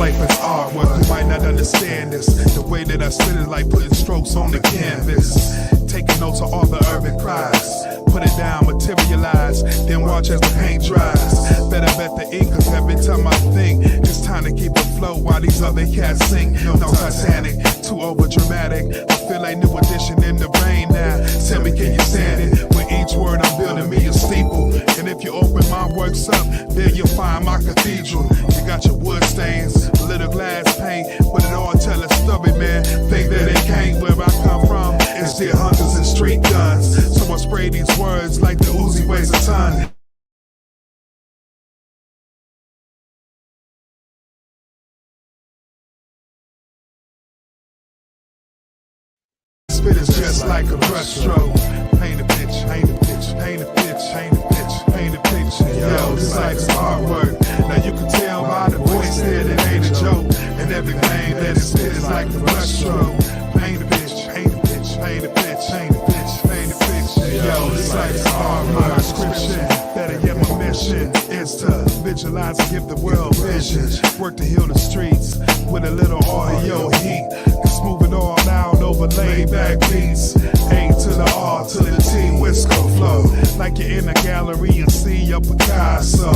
life is artwork. You might not understand this. The way that I spit is like putting strokes on the canvas. Taking notes of all the urban cries. Put it down, materialize, then watch as the paint dries. Better bet the ink, cause every time I think it's time to keep afloat while these other cats sink. No Titanic, too over dramatic. I feel like new edition in the brain now. Tell me, can you stand it? With each word I'm building me a steeple. And if you open my works up, there you'll find my cathedral. You got your wood stains, a little glass paint, but it all tell a story, man. Think that it can't. Where I come from, it's deer hunters and street guns. So I spray these words like the Uzi weighs a ton. Spit is just like a brushstroke. Paint a picture, paint a picture, paint a picture, paint a picture, paint a picture. Yo, this life is artwork. Now you can tell by the voice that it ain't a joke. And everything that is spit is like a brushstroke. Paint a picture, paint a picture, paint a picture, paint a picture, paint a picture. Yo, this life is artwork. My prescription, better yet my mission is to visualize and give the world vision. Work to heal the streets with a little audio heat. Smooth it all out over laid back beats. A to the R to the T, Whisker flow. Like you're in a gallery and see a Picasso.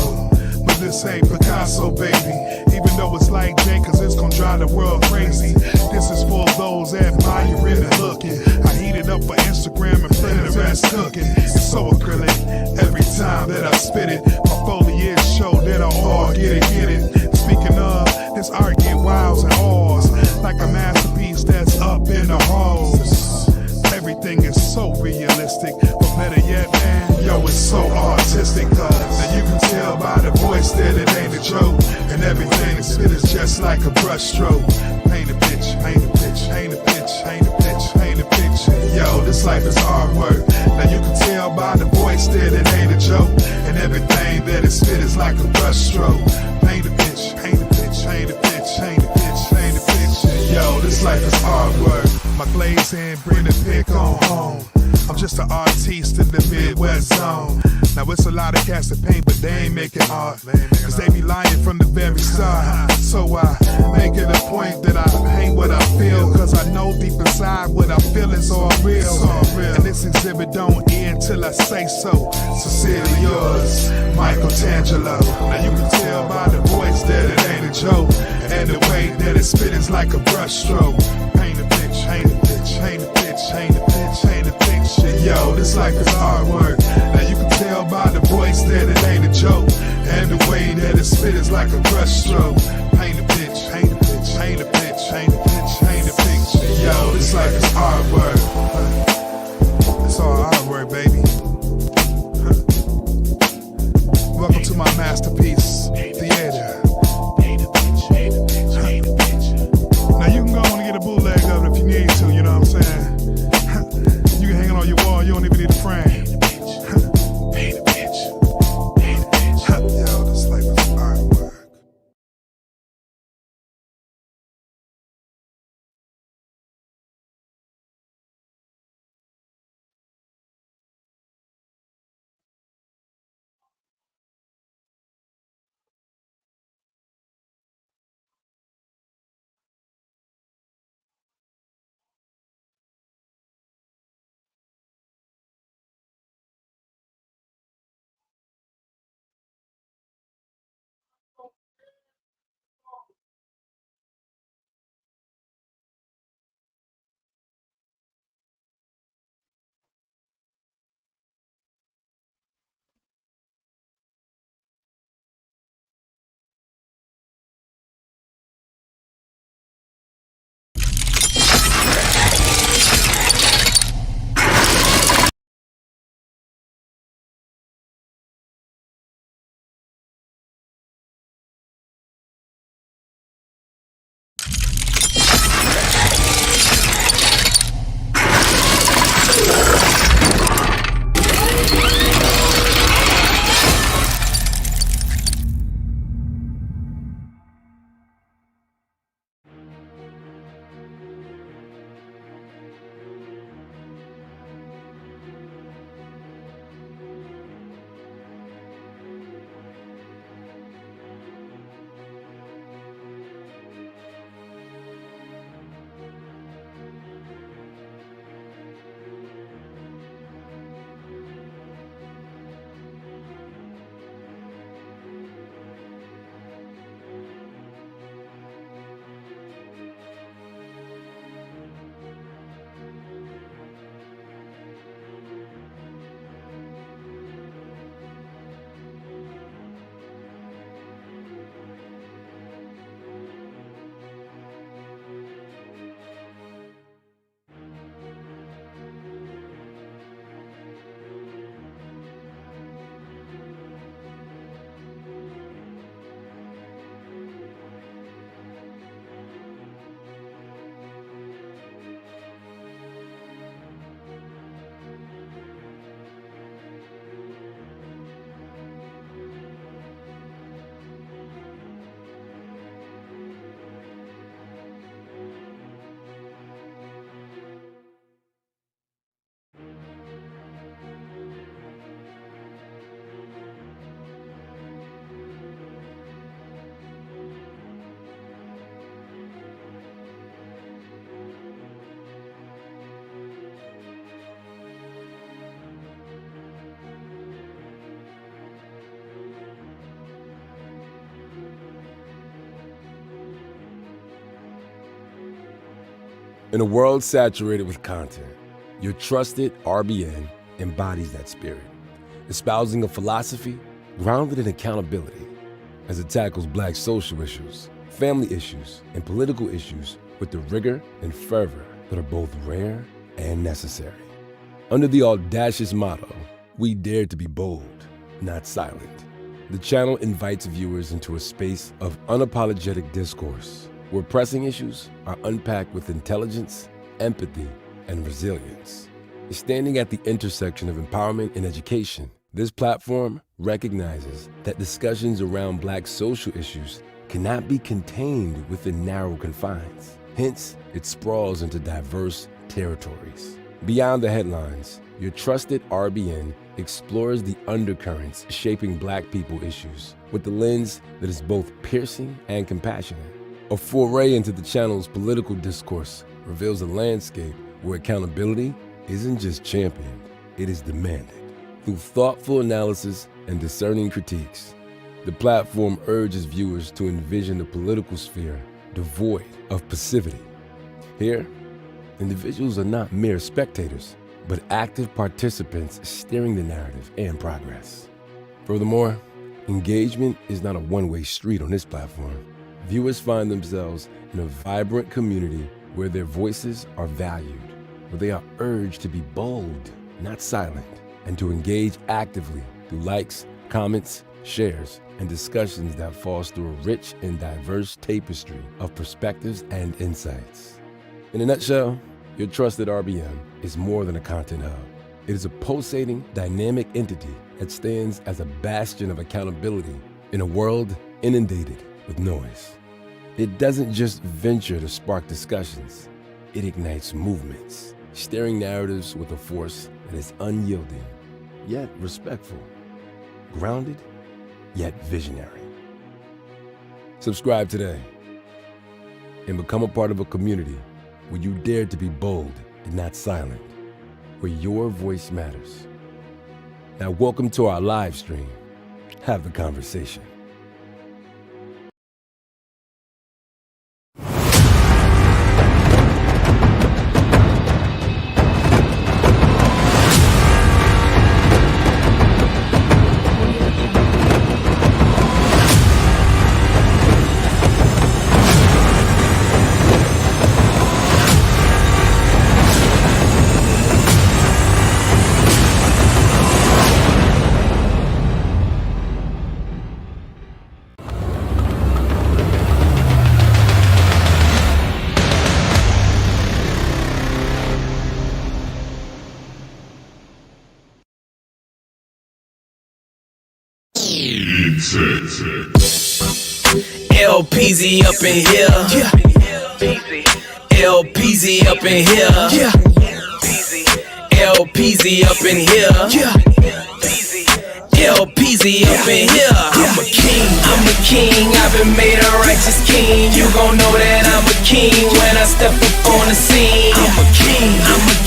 But this ain't Picasso, baby. Even though it's like Jay, cause it's gonna drive the world crazy. This is for those admiring and looking. I heat it up for Instagram and play the rest cooking. It's so acrylic every time that I spit it. My foliage show that I all get it. Speaking of, this art get wows and awes. Like a masterpiece that's up in the halls. Everything is so realistic, but better yet, man, yo, it's so artistic. Now you can tell by the voice that it ain't a joke. And everything that's spit is just like a brushstroke. Paint a picture, paint a picture, paint a picture, paint a picture, paint a picture. Yo, this life is artwork. Now you can tell by the voice that it ain't a joke. And everything that is spit is like a brushstroke. Paint a picture, paint a picture, paint a picture, paint a picture, paint a picture. Yo, this life is artwork. My glazing, bring the pick on home. I'm just an artiste in the Midwest zone. Now it's a lot of cats that paint, but they ain't making art. Cause they be lying from the very start. So I make it a point that I paint what I feel. Cause I know deep inside what I feel is all real. And this exhibit don't end till I say so. Sincerely yours, Michael Tangelo. Now you can tell by the voice that it ain't a joke. And the way that it spit is like a brushstroke. Paint a picture, paint a picture, paint a picture, paint a picture, paint a picture. Yo, this life is artwork. Now you can tell by the voice that it ain't a joke. And the way that it spit is like a brushstroke. Paint a picture, paint a picture, paint a picture, paint a picture, paint a picture. Yo, this life is artwork. It's all artwork, baby. Welcome to my masterpiece theater. Now you can go on and get a bootleg of it if you need to, you know what I'm saying? You can hang it on your wall, you don't even need a frame. In a world saturated with content, your trusted RBN embodies that spirit, espousing a philosophy grounded in accountability as it tackles Black social issues, family issues, and political issues with the rigor and fervor that are both rare and necessary. Under the audacious motto, we dare to be bold, not silent, the channel invites viewers into a space of unapologetic discourse, where pressing issues are unpacked with intelligence, empathy, and resilience. Standing at the intersection of empowerment and education, this platform recognizes that discussions around Black social issues cannot be contained within narrow confines. Hence, it sprawls into diverse territories. Beyond the headlines, your trusted RBN explores the undercurrents shaping Black people issues with the lens that is both piercing and compassionate. A foray into the channel's political discourse reveals a landscape where accountability isn't just championed, it is demanded. Through thoughtful analysis and discerning critiques, the platform urges viewers to envision a political sphere devoid of passivity. Here, individuals are not mere spectators, but active participants steering the narrative and progress. Furthermore, engagement is not a one-way street on this platform. Viewers find themselves in a vibrant community where their voices are valued, where they are urged to be bold, not silent, and to engage actively through likes, comments, shares, and discussions that foster a rich and diverse tapestry of perspectives and insights. In a nutshell, your trusted RBN is more than a content hub. It is a pulsating, dynamic entity that stands as a bastion of accountability in a world inundated with noise. It doesn't just venture to spark discussions, it ignites movements, steering narratives with a force that is unyielding, yet respectful, grounded, yet visionary. Subscribe today and become a part of a community where you dare to be bold and not silent, where your voice matters. Now, welcome to our live stream. Have the conversation. LPZ up in here. LPZ up in here. LPZ up in here. LPZ up in here. I'm a king, I've been made a righteous king. You gon' know that I'm a king when I step up on the scene. I'm a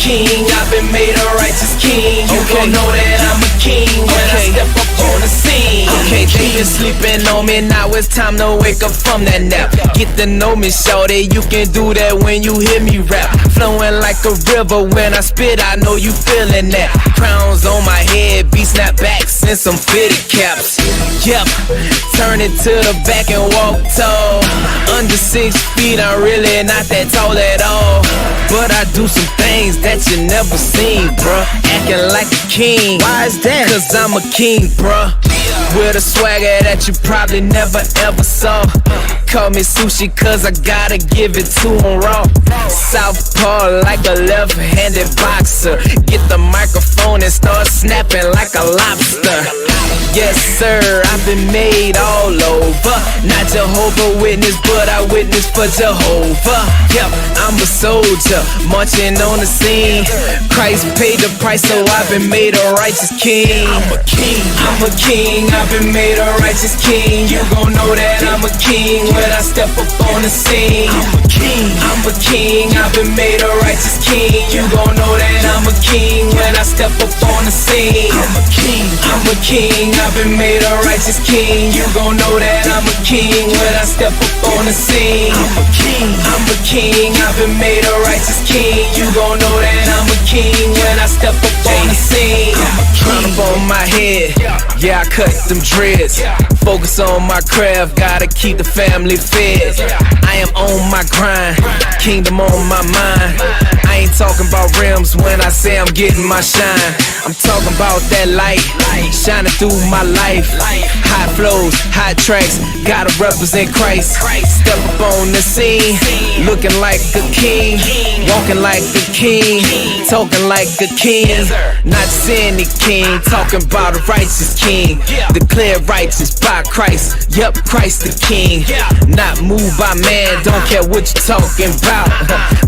king, I've been made a righteous king. You gon' know that I'm a king when I step up on the scene. Okay, they been sleeping on me, now it's time to wake up from that nap. Get to know me, shawty, you can do that when you hear me rap. Flowing like a river when I spit, I know you feeling that. Crowns on my head, beat snapbacks and some fitted caps. Yep, turn it to the back and walk tall. Under 6 feet, I'm really not that tall at all, but I do some things that you never seen, bruh. Acting like a king. Why is that? Cause I'm a king, bruh. With a swagger that you probably never ever saw. Call me sushi cause I gotta give it to him raw. Southpaw like a left-handed boxer. Get the microphone and start snapping like a lobster. Yes sir, I've been made all over. Not Jehovah Witness, but I witness for Jehovah. Yep, I'm a soldier, marching on the scene. Christ paid the price, so I've been made a righteous king. I'm a king, I've been made a righteous king. You gon' know that I'm a king when I step up on the scene. I'm a king, I've been made a righteous king. You gon' know that I'm a king when I step up on the scene. I'm a king, king, I've been made a righteous king. You gon' know that I'm a king when I step up on the scene. I'm a king, I've been made a righteous king. You gon' know that I'm a king when I step up on the scene. Crown up on my head, yeah, I cut them dreads. Focus on my craft, gotta keep the family fed. I am on my grind, kingdom on my mind. I ain't talking about rims when I say I'm getting my shine. I'm talking about that light, shining through my life. Hot flows, hot tracks, gotta represent Christ. Step up on the scene, looking like a king, walking like a king, talking like a king. Not just any king, talking about a righteous king. Declared righteous by Christ, yup, Christ the king. Not moved by man, don't care what you're talking about.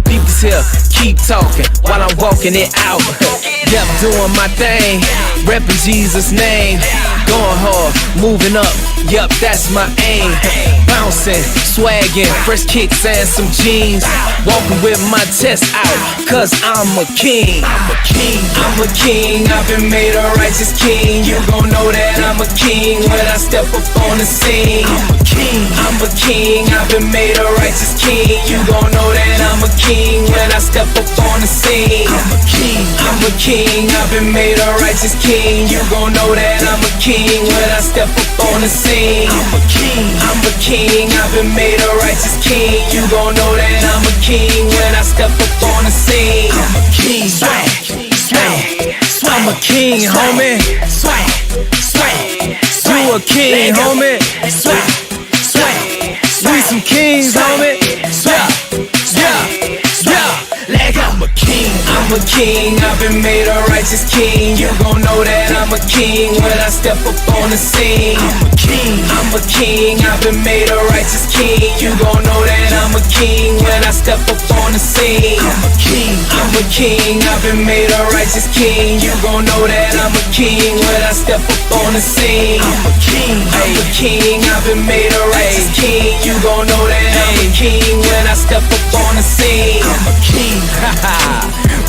People's here, keep talking while I'm walking it out. Yep, doing my thing, repping Jesus' name. Going hard, moving up, yup, that's my aim. Bouncing, swagging, fresh kicks and some jeans. Walking with my chest out, cause I'm a king. I'm a king, I've been made a righteous king. You gon' know that I'm a king when I step up on the scene. I'm a king, I've been made a righteous king. You gon' know that I'm a king when I step up on the scene. I'm a king, I've been made a righteous king. You gon' know that I'm a king when I step up on the scene. I'm a king, I've been made a righteous king. You gon' know that I'm a king when I step up on the scene. I'm a king, I'm a king, homie. You a king, homie. We some kings, homie. I'm a king, I've been made a righteous king. You gon' know that I'm a king when I step up on the scene. I'm a king, I've been made a righteous king. You gon' know that I'm a king when I step up on the scene. I'm a king, I've been made a righteous king. You gon' know that I'm a king when I step up on the scene. I'm a king, I've been made a righteous king. You gon' know that I'm a king when I step up on the scene. I'm a king.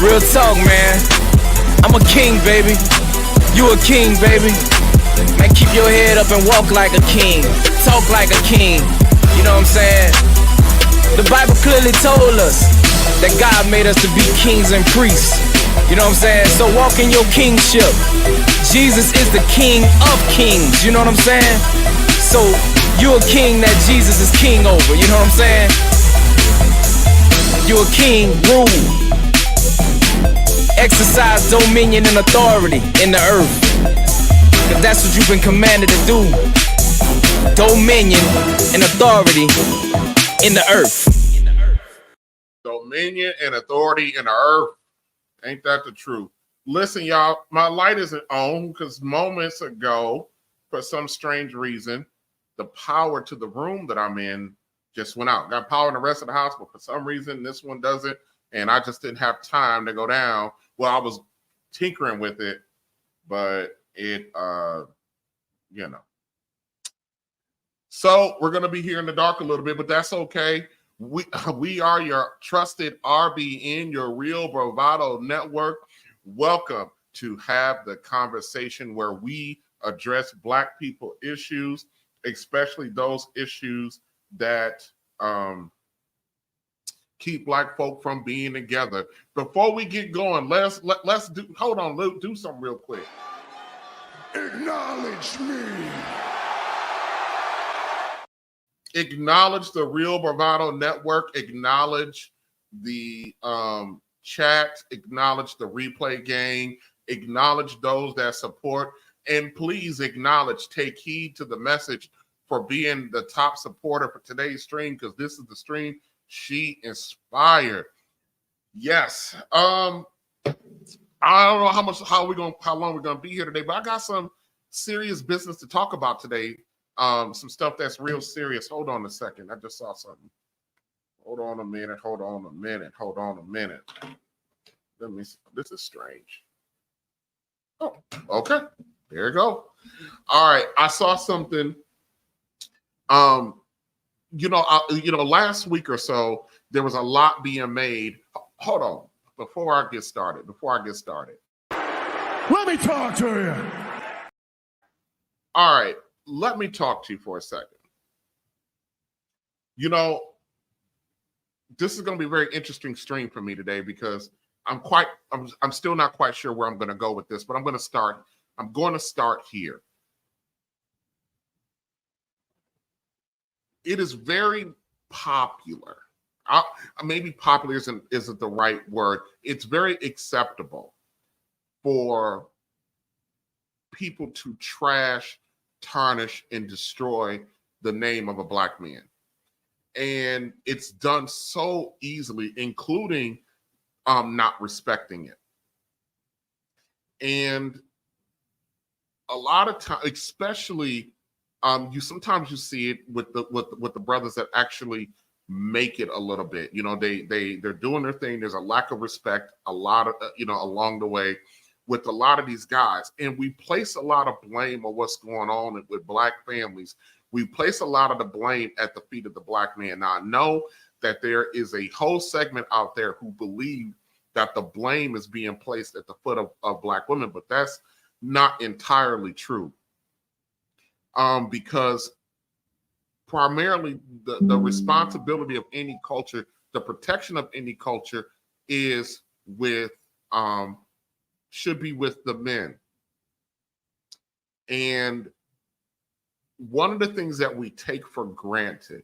Real talk, man. I'm a king, baby. You a king, baby. Man, keep your head up and walk like a king. Talk like a king. You know what I'm saying? The Bible clearly told us that God made us to be kings and priests. You know what I'm saying? So walk in your kingship. Jesus is the king of kings. You know what I'm saying? So you're a king that Jesus is king over. You know what I'm saying? You're a king, rule. Exercise dominion and authority in the earth. Cause that's what you've been commanded to do. Dominion and authority in the earth. Dominion and authority in the earth. Ain't that the truth? Listen, y'all, my light isn't on because moments ago, for some strange reason, the power to the room that I'm in just went out. Got power in the rest of the house, but for some reason, this one doesn't. And I just didn't have time to go down. Well, I was tinkering with it, but it, you know. So we're going to be here in the dark a little bit, but that's okay. We are your trusted RBN, your real Bravado Network. Welcome to have the conversation where we address Black people issues, especially those issues that keep Black folk from being together. Before we get going, let's do. Hold on, Luke, do something real quick. Acknowledge me. Acknowledge the real Bravado Network. Acknowledge the chat. Acknowledge the replay gang. Acknowledge those that support. And please acknowledge, take heed to the message for being the top supporter for today's stream, because this is the stream she inspired. Yes. I don't know how long we're gonna be here today, but I got some serious business to talk about today. Some stuff that's real serious. Hold on a second. I just saw something. Hold on a minute. Let me see. This is strange. Oh, okay. There you go. All right. I saw something. Last week or so, there was a lot being made. Hold on. Before I get started. Let me talk to you. All right, let me talk to you for a second. You know, this is going to be a very interesting stream for me today because I'm still not quite sure where I'm going to go with this, but I'm going to start here. It is very popular. Maybe popular isn't the right word. It's very acceptable for people to trash, tarnish, and destroy the name of a Black man. And it's done so easily, including not respecting it. And a lot of times, especially sometimes you see it with the brothers that actually make it a little bit. You know, they're doing their thing. There's a lack of respect, a lot of along the way with a lot of these guys, and we place a lot of blame on what's going on with Black families. We place a lot of the blame at the feet of the Black man. Now, I know that there is a whole segment out there who believe that the blame is being placed at the foot of Black women, but that's not entirely true. Because primarily the responsibility of any culture, the protection of any culture is should be with the men. And one of the things that we take for granted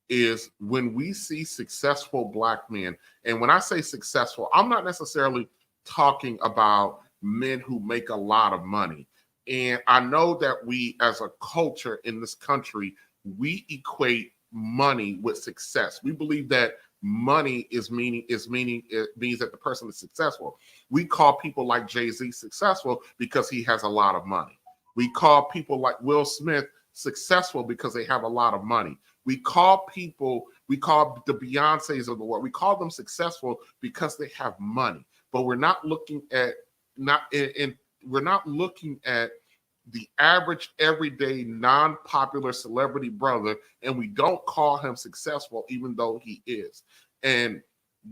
is when we see successful Black men, and when I say successful, I'm not necessarily talking about men who make a lot of money. And I know that we as a culture in this country, we equate money with success. We believe that money it means that the person is successful. We call people like Jay-Z successful because he has a lot of money. We call people like Will Smith successful because they have a lot of money. We call the Beyoncés of the world, we call them successful because they have money. But we're not looking at the average, everyday, non-popular celebrity brother, and we don't call him successful even though he is. And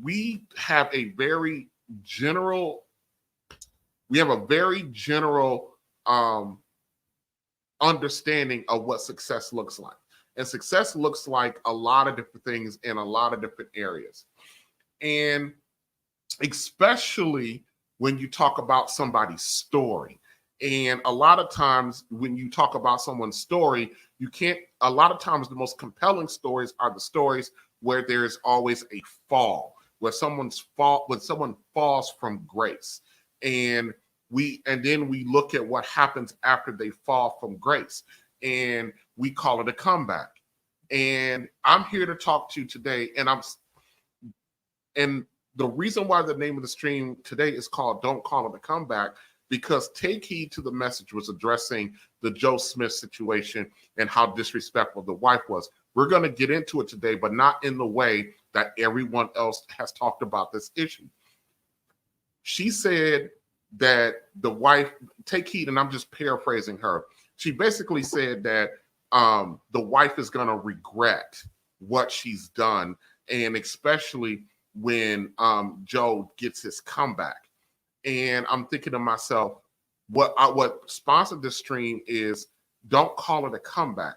we have a very general understanding of what success looks like. And success looks like a lot of different things in a lot of different areas. And especially when you talk about somebody's story. And a lot of times when you talk about someone's story, a lot of times the most compelling stories are the stories where there's always a fall, where someone falls from grace. And then we look at what happens after they fall from grace, and we call it a comeback. And I'm here to talk to you today, and the reason why the name of the stream today is called Don't Call It a Comeback, because Take Heed to the Message was addressing the Joe Smith situation and how disrespectful the wife was. We're going to get into it today, but not in the way that everyone else has talked about this issue. She said that the wife, take heed, and I'm just paraphrasing her. She basically said that the wife is going to regret what she's done, and especially when Joe gets his comeback. And I'm thinking to myself, what sponsored this stream is don't call it a comeback.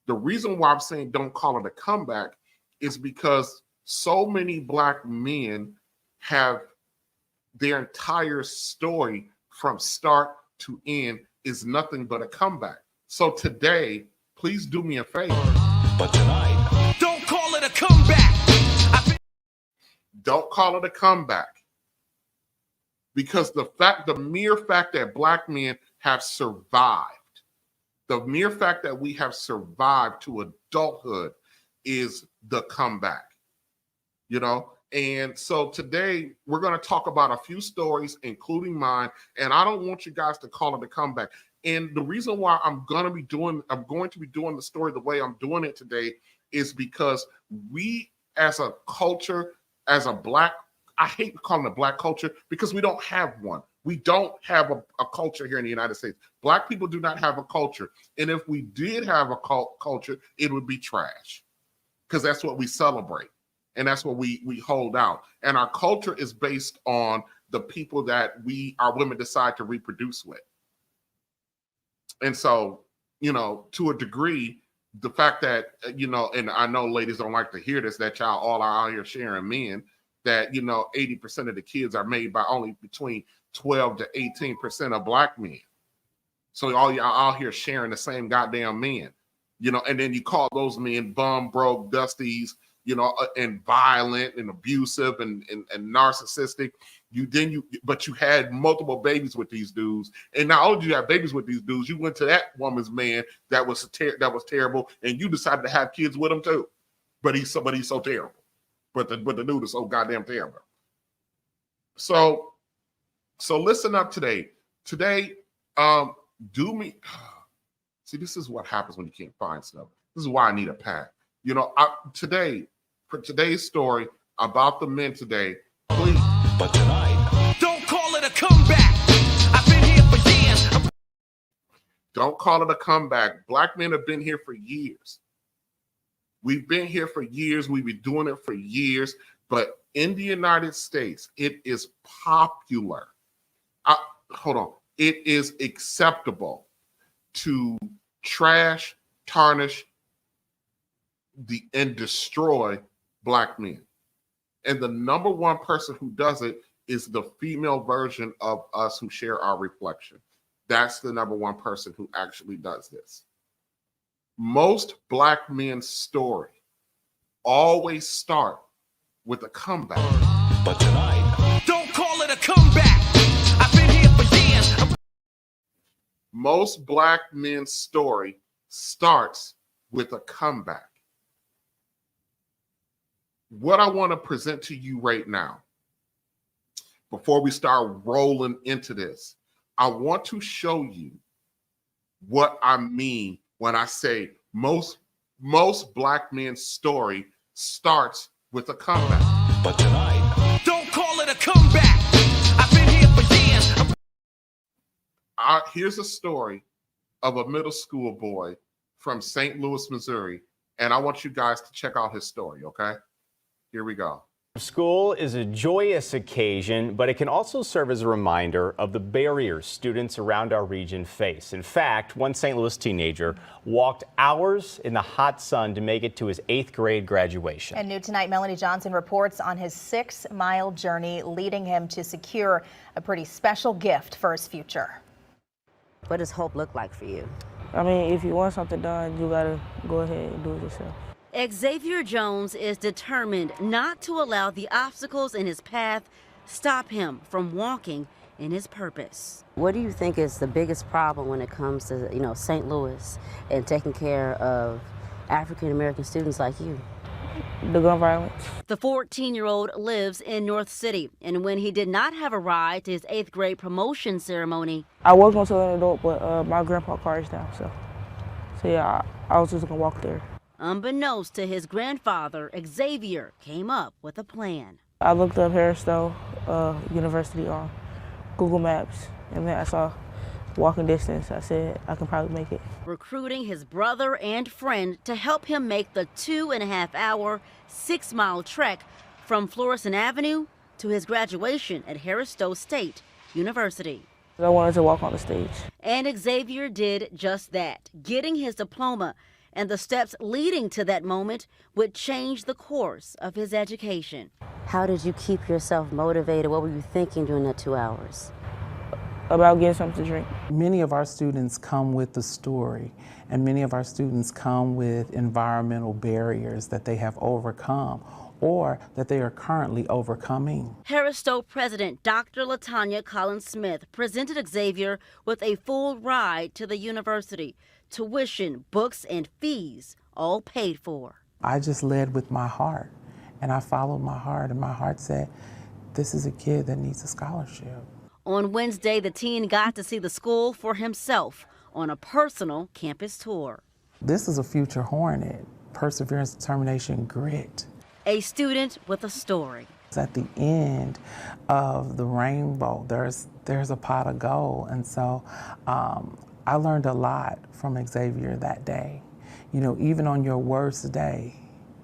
The reason why I'm saying don't call it a comeback is because so many Black men have their entire story from start to end is nothing but a comeback. So today, please do me a favor. But tonight, don't call it a comeback. Don't call it a comeback. Because the mere fact that Black men have survived, the mere fact that we have survived to adulthood is the comeback, And so today we're going to talk about a few stories, including mine, and I don't want you guys to call it a comeback. And the reason why I'm going to be doing the story the way I'm doing it today is because we, as a culture, as a Black, I hate calling it Black culture because we don't have one. We don't have a culture here in the United States. Black people do not have a culture. And if we did have a culture, it would be trash because that's what we celebrate. And that's what we hold out. And our culture is based on the people that our women decide to reproduce with. And so you know, to a degree, the fact that, you know, and I know ladies don't like to hear this, that y'all all are out here sharing men, that, you know, 80% of the kids are made by only between 12 to 18% of black men. So all y'all out here sharing the same goddamn men, you know, and then you call those men bum, broke, dusties, you know, and violent and abusive and narcissistic. But you had multiple babies with these dudes, and not only did you have babies with these dudes, you went to that woman's man that was terrible, and you decided to have kids with him too. But he's so terrible. But the dude is so goddamn terrible. So listen up today. Today, see, this is what happens when you can't find stuff. This is why I need a pack. You know, for today's story about the men today, please. But tonight, don't call it a comeback. I've been here for years. Don't call it a comeback. Black men have been here for years. We've been here for years. We've been doing it for years. But in the United States, it is popular. Hold on. It is acceptable to trash, tarnish, and destroy black men. And the number one person who does it is the female version of us who share our reflection. That's the number one person who actually does this. Most black men's story always start with a comeback. But tonight, don't call it a comeback. I've been here for years. Most black men's story starts with a comeback. What I want to present to you right now, before we start rolling into this, I want to show you what I mean when I say most black men's story starts with a comeback. But tonight, don't call it a comeback. I've been here for years. Here's a story of a middle school boy from St. Louis, Missouri, and I want you guys to check out his story, okay? Here we go. School is a joyous occasion, but it can also serve as a reminder of the barriers students around our region face. In fact, one St. Louis teenager walked hours in the hot sun to make it to his 8th grade graduation. And new tonight, Melanie Johnson reports on his 6-mile journey, leading him to secure a pretty special gift for his future. What does hope look like for you? I mean, if you want something done, you gotta go ahead and do it yourself. Xavier Jones is determined not to allow the obstacles in his path stop him from walking in his purpose. What do you think is the biggest problem when it comes to, St. Louis and taking care of African American students like you? The gun violence. The 14-year-old lives in North City, and when he did not have a ride to his 8th grade promotion ceremony, I was going to an adult, but my grandpa car is down, so yeah, I was just gonna walk there. unbeknownst to his grandfather, Xavier came up with a plan. I looked up Harris-Stowe University on Google Maps, and then I saw walking distance. I said, I can probably make it. Recruiting his brother and friend to help him make the 2.5-hour, 6-mile trek from Florissant Avenue to his graduation at Harris-Stowe State University. I wanted to walk on the stage. And Xavier did just that, getting his diploma, and the steps leading to that moment would change the course of his education. How did you keep yourself motivated? What were you thinking during that 2 hours? About getting something to drink. Many of our students come with a story, and many of our students come with environmental barriers that they have overcome or that they are currently overcoming. Harris-Stowe President Dr. LaTanya Collins-Smith presented Xavier with a full ride to the university. Tuition, books, and fees all paid for. I just led with my heart, and I followed my heart, and my heart said, this is a kid that needs a scholarship. On Wednesday, the teen got to see the school for himself on a personal campus tour. This is a future Hornet, perseverance, determination, grit. A student with a story. At the end of the rainbow, there's a pot of gold, and so I learned a lot from Xavier that day. You know, even on your worst day,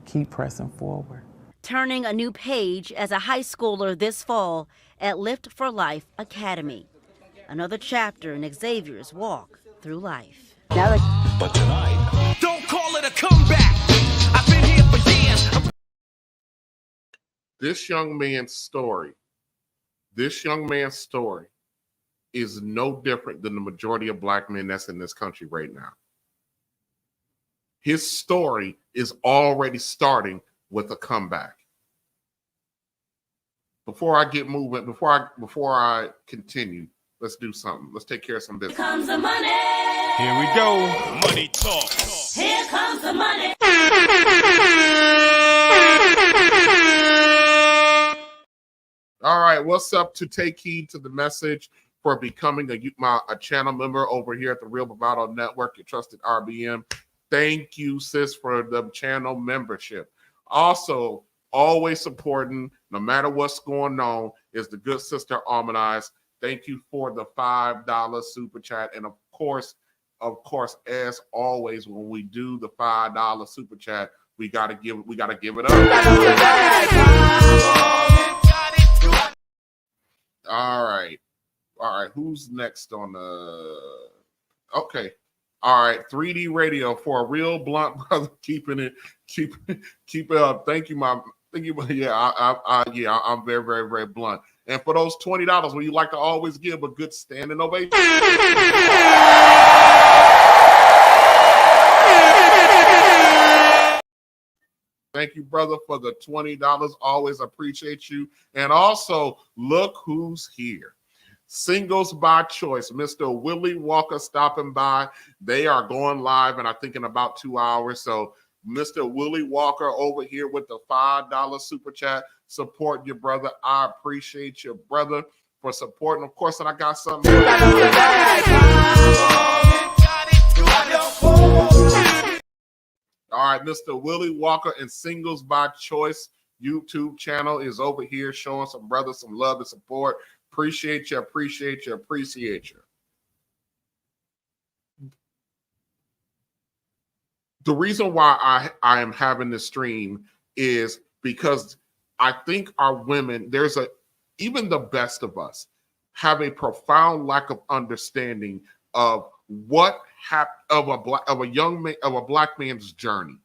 keep pressing forward. Turning a new page as a high schooler this fall at Lift for Life Academy. Another chapter in Xavier's walk through life. Now that But tonight, don't call it a comeback. I've been here for years. This young man's story is no different than the majority of black men that's in this country right now. His story is already starting with a comeback. Before I get moving, before I continue, let's do something. Let's take care of some business. Here comes the money. Here we go. Money talk. Here comes the money. All right, what's up to take heed to the message for becoming a channel member over here at the Real Bravado Network, your Trusted RBN. Thank you, sis, for the channel membership. Also, always supporting, no matter what's going on, is the good sister Almanize. Thank you for the $5 super chat. And of course, as always, when we do the $5 super chat, we gotta give it up. All right. Who's next on the? Okay. All right. 3D radio for a real blunt brother, keep it up. Thank you. Yeah, I'm very, very, very blunt. And for those $20, would you like to always give a good standing ovation? Thank you, brother, for the $20. Always appreciate you. And also, look who's here. Singles by Choice, Mr. Willie Walker stopping by. They are going live, and I think in about 2 hours. So, Mr. Willie Walker over here with the $5 super chat. Support your brother. I appreciate your brother for supporting. Of course, and I got something. All right, Mr. Willie Walker and Singles by Choice YouTube channel is over here showing some brothers some love and support. Appreciate you. The reason why I am having this stream is because I think our women, even the best of us, have a profound lack of understanding of what of a black man's journey.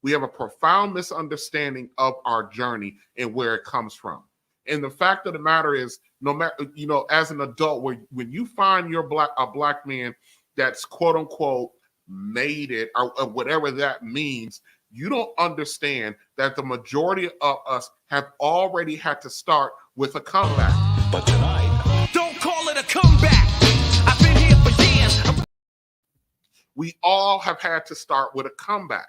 We have a profound misunderstanding of our journey and where it comes from. And the fact of the matter is, no matter, as an adult, when you find a black man that's quote unquote made it or whatever that means, you don't understand that the majority of us have already had to start with a comeback. But tonight, don't call it a comeback. I've been here for years. We all have had to start with a comeback.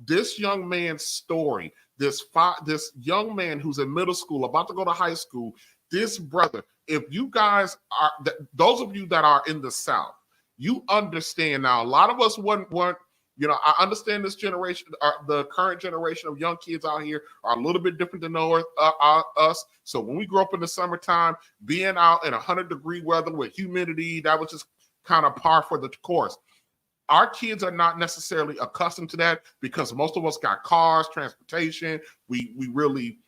This young man's story, this young man who's in middle school, about to go to high school, this brother, if you guys are, those of you that are in the South, you understand now, a lot of us weren't I understand this generation, the current generation of young kids out here are a little bit different than us. So when we grew up in the summertime, being out in 100-degree weather with humidity, that was just kind of par for the course. Our kids are not necessarily accustomed to that because most of us got cars, transportation. We really,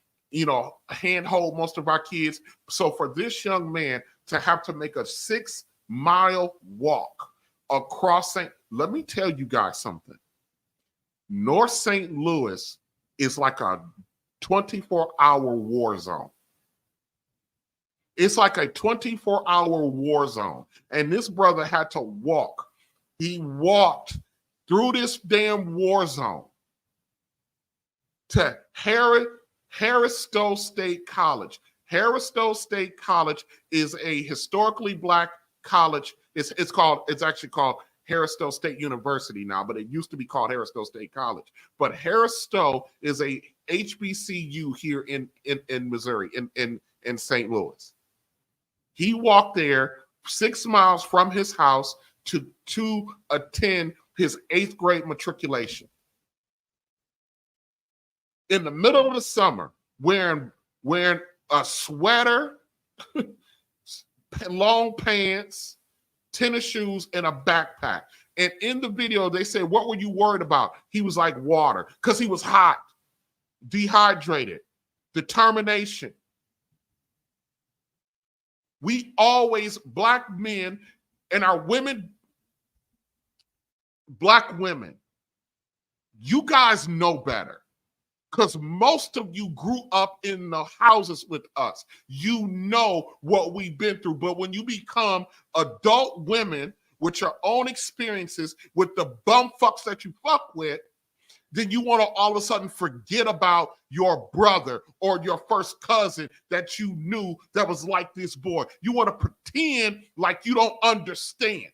handhold most of our kids. So for this young man to have to make a 6-mile walk across let me tell you guys something. North St. Louis is like a 24-hour war zone. It's like a 24-hour war zone. And this brother had to walk. He walked through this damn war zone to Harris Stowe State College. Harris Stowe State College is a historically black college. It's actually called Harris Stowe State University now, but it used to be called Harris Stowe State College. But Harris Stowe is a HBCU here in Missouri, in St. Louis. He walked there 6 miles from his house to attend his 8th grade matriculation. In the middle of the summer, wearing a sweater, long pants, tennis shoes, and a backpack. And in the video, they said, "What were you worried about?" He was like, "Water," because he was hot, dehydrated, determination. We always, black men and our women, Black women, you guys know better, because most of you grew up in the houses with us. You know what we've been through. But when you become adult women with your own experiences, with the bum fucks that you fuck with, then you want to all of a sudden forget about your brother or your first cousin that you knew that was like this boy. You want to pretend like you don't understand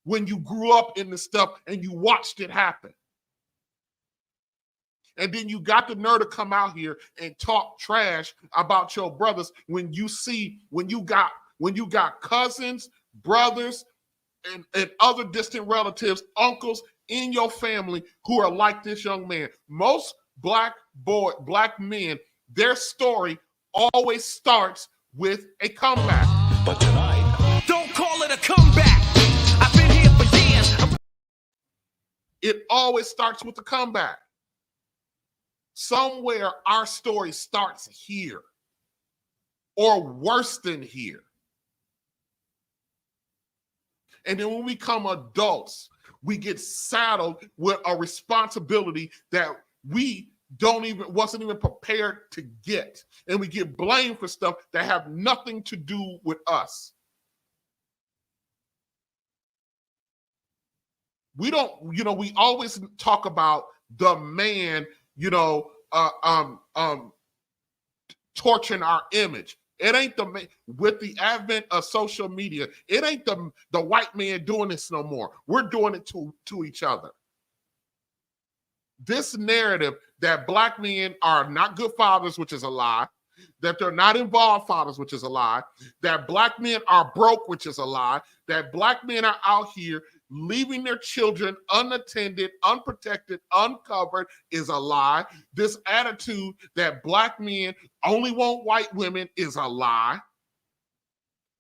when you grew up in this stuff and you watched it happen. And then you got the nerve to come out here and talk trash about your brothers when you got cousins, brothers, and other distant relatives, uncles in your family who are like this young man. Most black men, their story always starts with a comeback. But tonight, don't call it a comeback. I've been here for years. It always starts with a comeback. Somewhere our story starts here, or worse than here. And then when we become adults, we get saddled with a responsibility that we wasn't even prepared to get. And we get blamed for stuff that have nothing to do with us. We always talk about the man, torturing our image. It ain't with the advent of social media, it ain't the white man doing this no more. We're doing it to each other. This narrative that black men are not good fathers, which is a lie, that they're not involved fathers, which is a lie, that black men are broke, which is a lie, that black men are out here leaving their children unattended, unprotected, uncovered is a lie. This attitude that black men only want white women is a lie.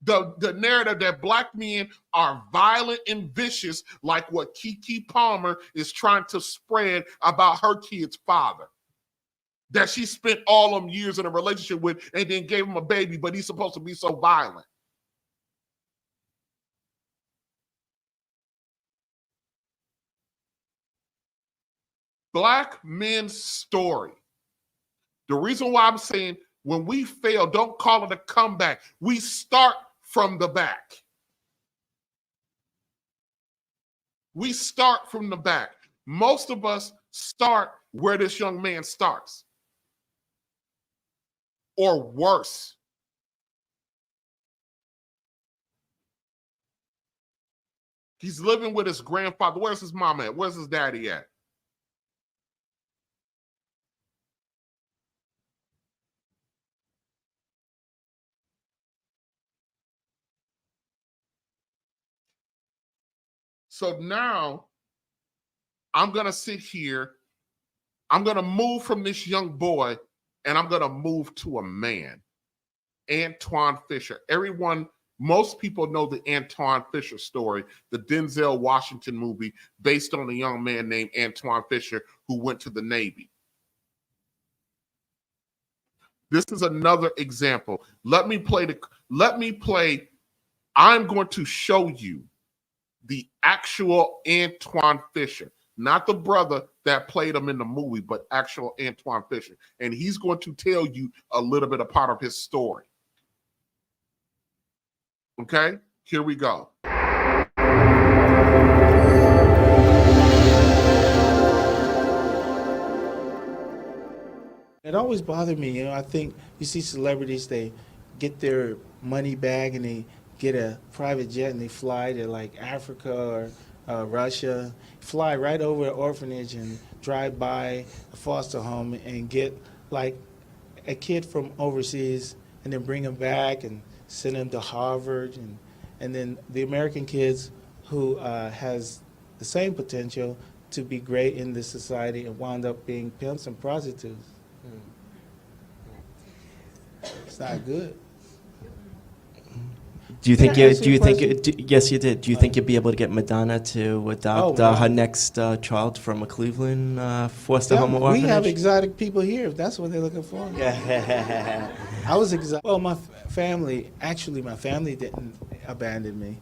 The narrative that black men are violent and vicious, like what Keke Palmer is trying to spread about her kid's father, that she spent all them years in a relationship with and then gave him a baby, but he's supposed to be so violent. Black men's story. The reason why I'm saying when we fail, don't call it a comeback. We start from the back. We start from the back. Most of us start where this young man starts, or worse. He's living with his grandfather. Where's his mom at? Where's his daddy at? So now I'm going to sit here. I'm going to move from this young boy and I'm going to move to a man, Antoine Fisher. Most people know the Antoine Fisher story, the Denzel Washington movie based on a young man named Antoine Fisher who went to the Navy. This is another example. I'm going to show you the actual Antoine Fisher, not the brother that played him in the movie, but actual Antoine Fisher. And he's going to tell you a little bit of part of his story. Okay, here we go. It always bothered me. I think you see celebrities, they get their money bag and they get a private jet and they fly to like Africa or Russia, fly right over an orphanage and drive by a foster home and get like a kid from overseas and then bring him back and send him to Harvard. And then the American kids who has the same potential to be great in this society and wound up being pimps and prostitutes. It's not good. Do you think yes, you did. Do you think you'd be able to get Madonna to adopt her next child from a Cleveland foster home orphanage? We have exotic people here, if that's what they're looking for. Yeah. I was exotic. Well, my family didn't abandon me.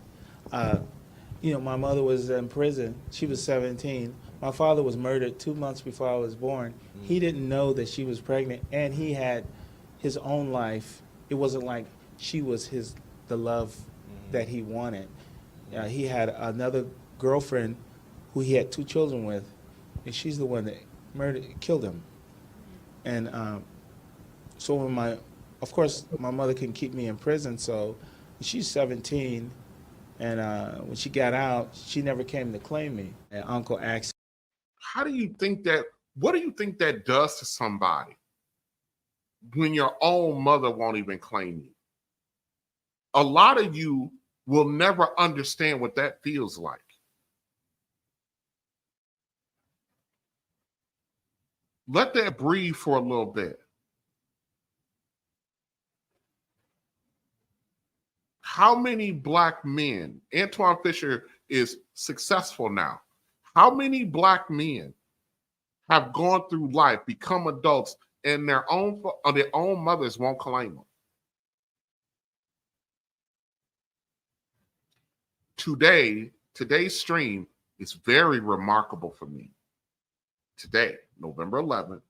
You know, my mother was in prison. She was 17. My father was murdered 2 months before I was born. He didn't know that she was pregnant, and he had his own life. It wasn't like she was the love that he wanted. He had another girlfriend who he had 2 children with, and she's the one that killed him. And so when of course, my mother couldn't keep me in prison, so she's 17. And when she got out, she never came to claim me. And Uncle asked, what do you think that does to somebody when your own mother won't even claim you? A lot of you will never understand what that feels like. Let that breathe for a little bit. How many black men, Antoine Fisher is successful now. How many black men have gone through life, become adults, and their own mothers won't claim them? Today's stream is very remarkable for me. Today, November 11th,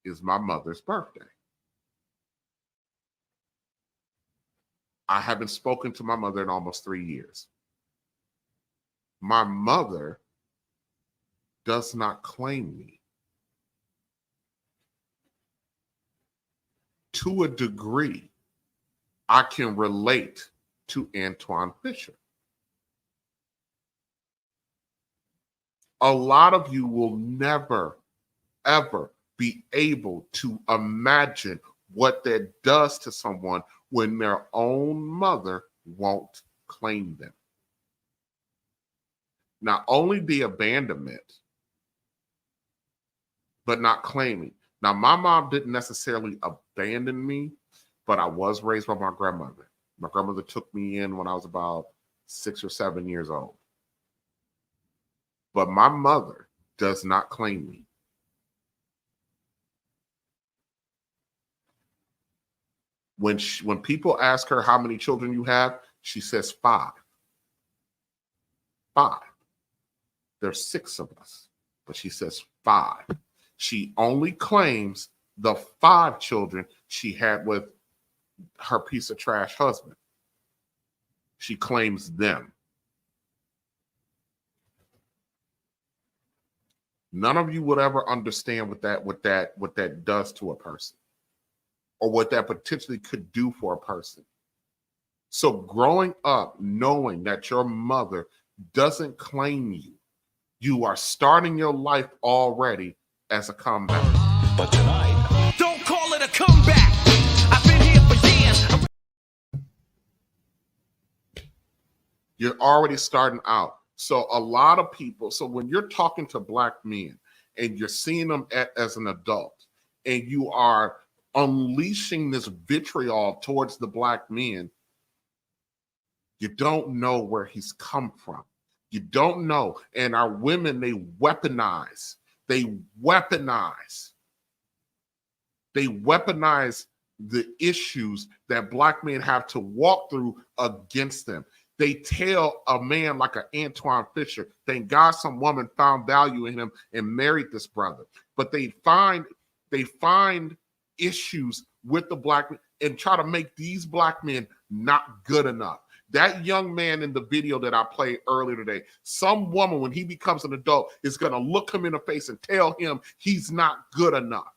is my mother's birthday. I haven't spoken to my mother in almost 3 years. My mother does not claim me. To a degree, I can relate to Antoine Fisher. A lot of you will never, ever be able to imagine what that does to someone when their own mother won't claim them. Not only the abandonment, but not claiming. Now, my mom didn't necessarily abandon me, but I was raised by my grandmother. My grandmother took me in when I was about 6 or 7 years old. But my mother does not claim me. When people ask her how many children you have, she says 5. 5. There's 6 of us, but she says 5. She only claims the 5 children she had with her piece of trash husband. She claims them. None of you would ever understand what that does to a person, or what that potentially could do for a person. So growing up knowing that your mother doesn't claim you, you are starting your life already as a comeback. But tonight, don't call it a comeback. I've been here for years. You're already starting out. So a lot of people, so when you're talking to black men and you're seeing them as an adult, and you are unleashing this vitriol towards the black men, you don't know where he's come from. You don't know. And our women, they weaponize the issues that black men have to walk through against them. They tell a man like an Antoine Fisher, thank God some woman found value in him and married this brother. But they find issues with the black men and try to make these black men not good enough. That young man in the video that I played earlier today, some woman, when he becomes an adult, is going to look him in the face and tell him he's not good enough,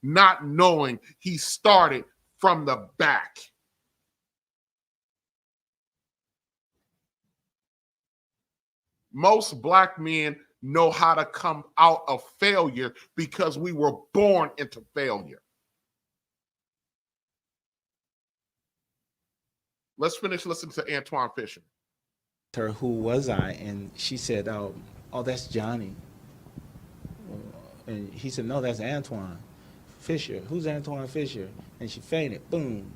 not knowing he started from the back. Most black men know how to come out of failure because we were born into failure. Let's finish listening to Antoine Fisher. Her, who was I? And she said, oh, that's Johnny. And he said, no, that's Antoine Fisher. Who's Antoine Fisher? And she fainted, boom.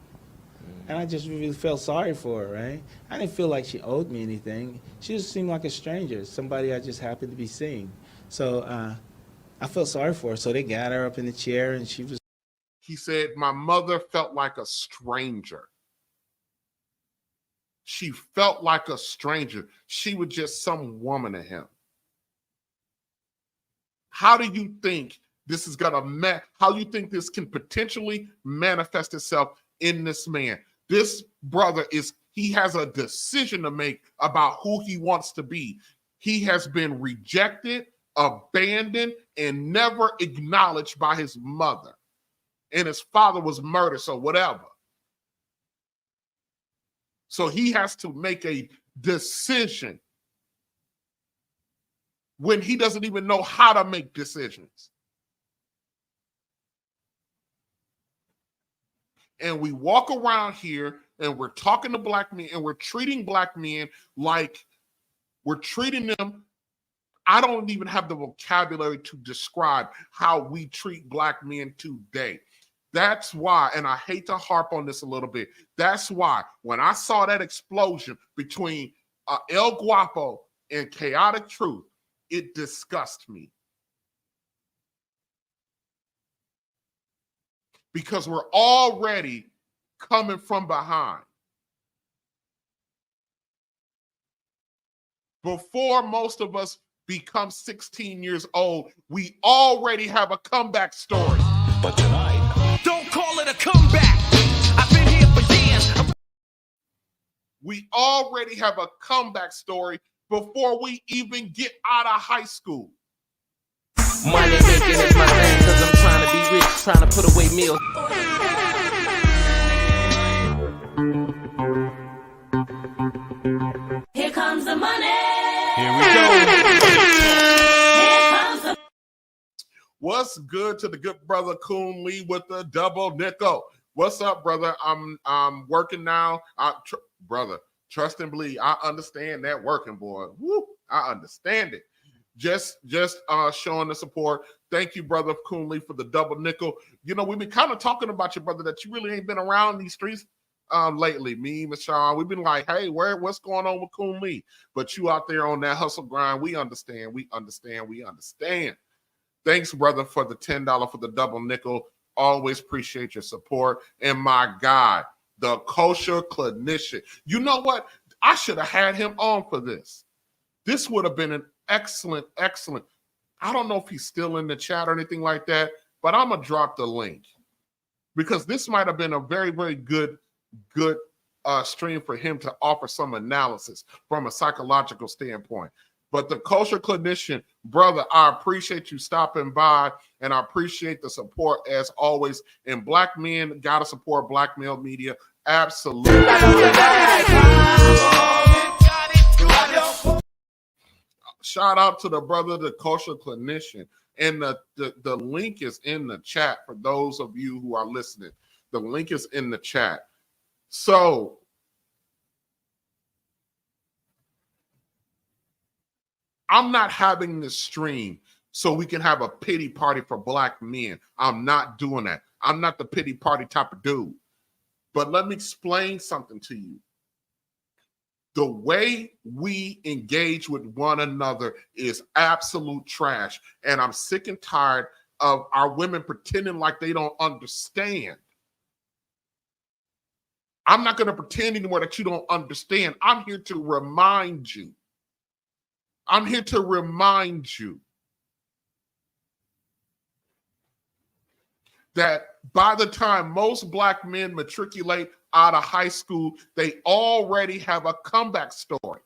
And I just really felt sorry for her, right? I didn't feel like she owed me anything. She just seemed like a stranger, somebody I just happened to be seeing. So I felt sorry for her. So they got her up in the chair and she was. He said, my mother felt like a stranger. She felt like a stranger. She was just some woman to him. How do you think this is gonna how do you think this can potentially manifest itself in this man? This brother he has a decision to make about who he wants to be. He has been rejected, abandoned, and never acknowledged by his mother. And his father was murdered, so whatever. So he has to make a decision when he doesn't even know how to make decisions. And we walk around here and we're talking to black men and we're treating black men like we're treating them. I don't even have the vocabulary to describe how we treat black men today. That's why, and I hate to harp on this a little bit, that's why when I saw that explosion between El Guapo and Chaotic Truth, it disgusts me. Because we're already coming from behind. Before most of us become 16 years old, we already have a comeback story. But tonight, don't call it a comeback. I've been here for years. We already have a comeback story before we even get out of high school. Money making is my thing, cause I'm trying to be rich, trying to put away meals. Here comes the money. Here we go. Here comes the What's good to the good brother Coon Lee with the double nickel? What's up, brother? I'm working now. Brother, trust and believe. I understand that working, boy. Woo, I understand it. Just showing the support. Thank you, brother Coon Lee, for the double nickel. You know, we've been kind of talking about you, brother, that you really ain't been around these streets lately. Me, Michelle, we've been like, hey, what's going on with Coon Lee? But you out there on that hustle grind, we understand. Thanks, brother, for the $10 for the double nickel. Always appreciate your support. And my guy, the kosher clinician. You know what? I should have had him on for this. This would have been an excellent. I don't know if he's still in the chat or anything like that, but I'm gonna drop the link because this might have been a very, very good stream for him to offer some analysis from a psychological standpoint. But the kosher clinician, brother, I appreciate you stopping by, and I appreciate the support as always. And black men gotta support black male media. Absolutely. Shout out to the brother, the kosher clinician. And the link is in the chat for those of you who are listening. The link is in the chat. So I'm not having this stream so we can have a pity party for black men. I'm not doing that. I'm not the pity party type of dude. But let me explain something to you. The way we engage with one another is absolute trash. And I'm sick and tired of our women pretending like they don't understand. I'm not going to pretend anymore that you don't understand. I'm here to remind you. That by the time most black men matriculate out of high school, they already have a comeback story.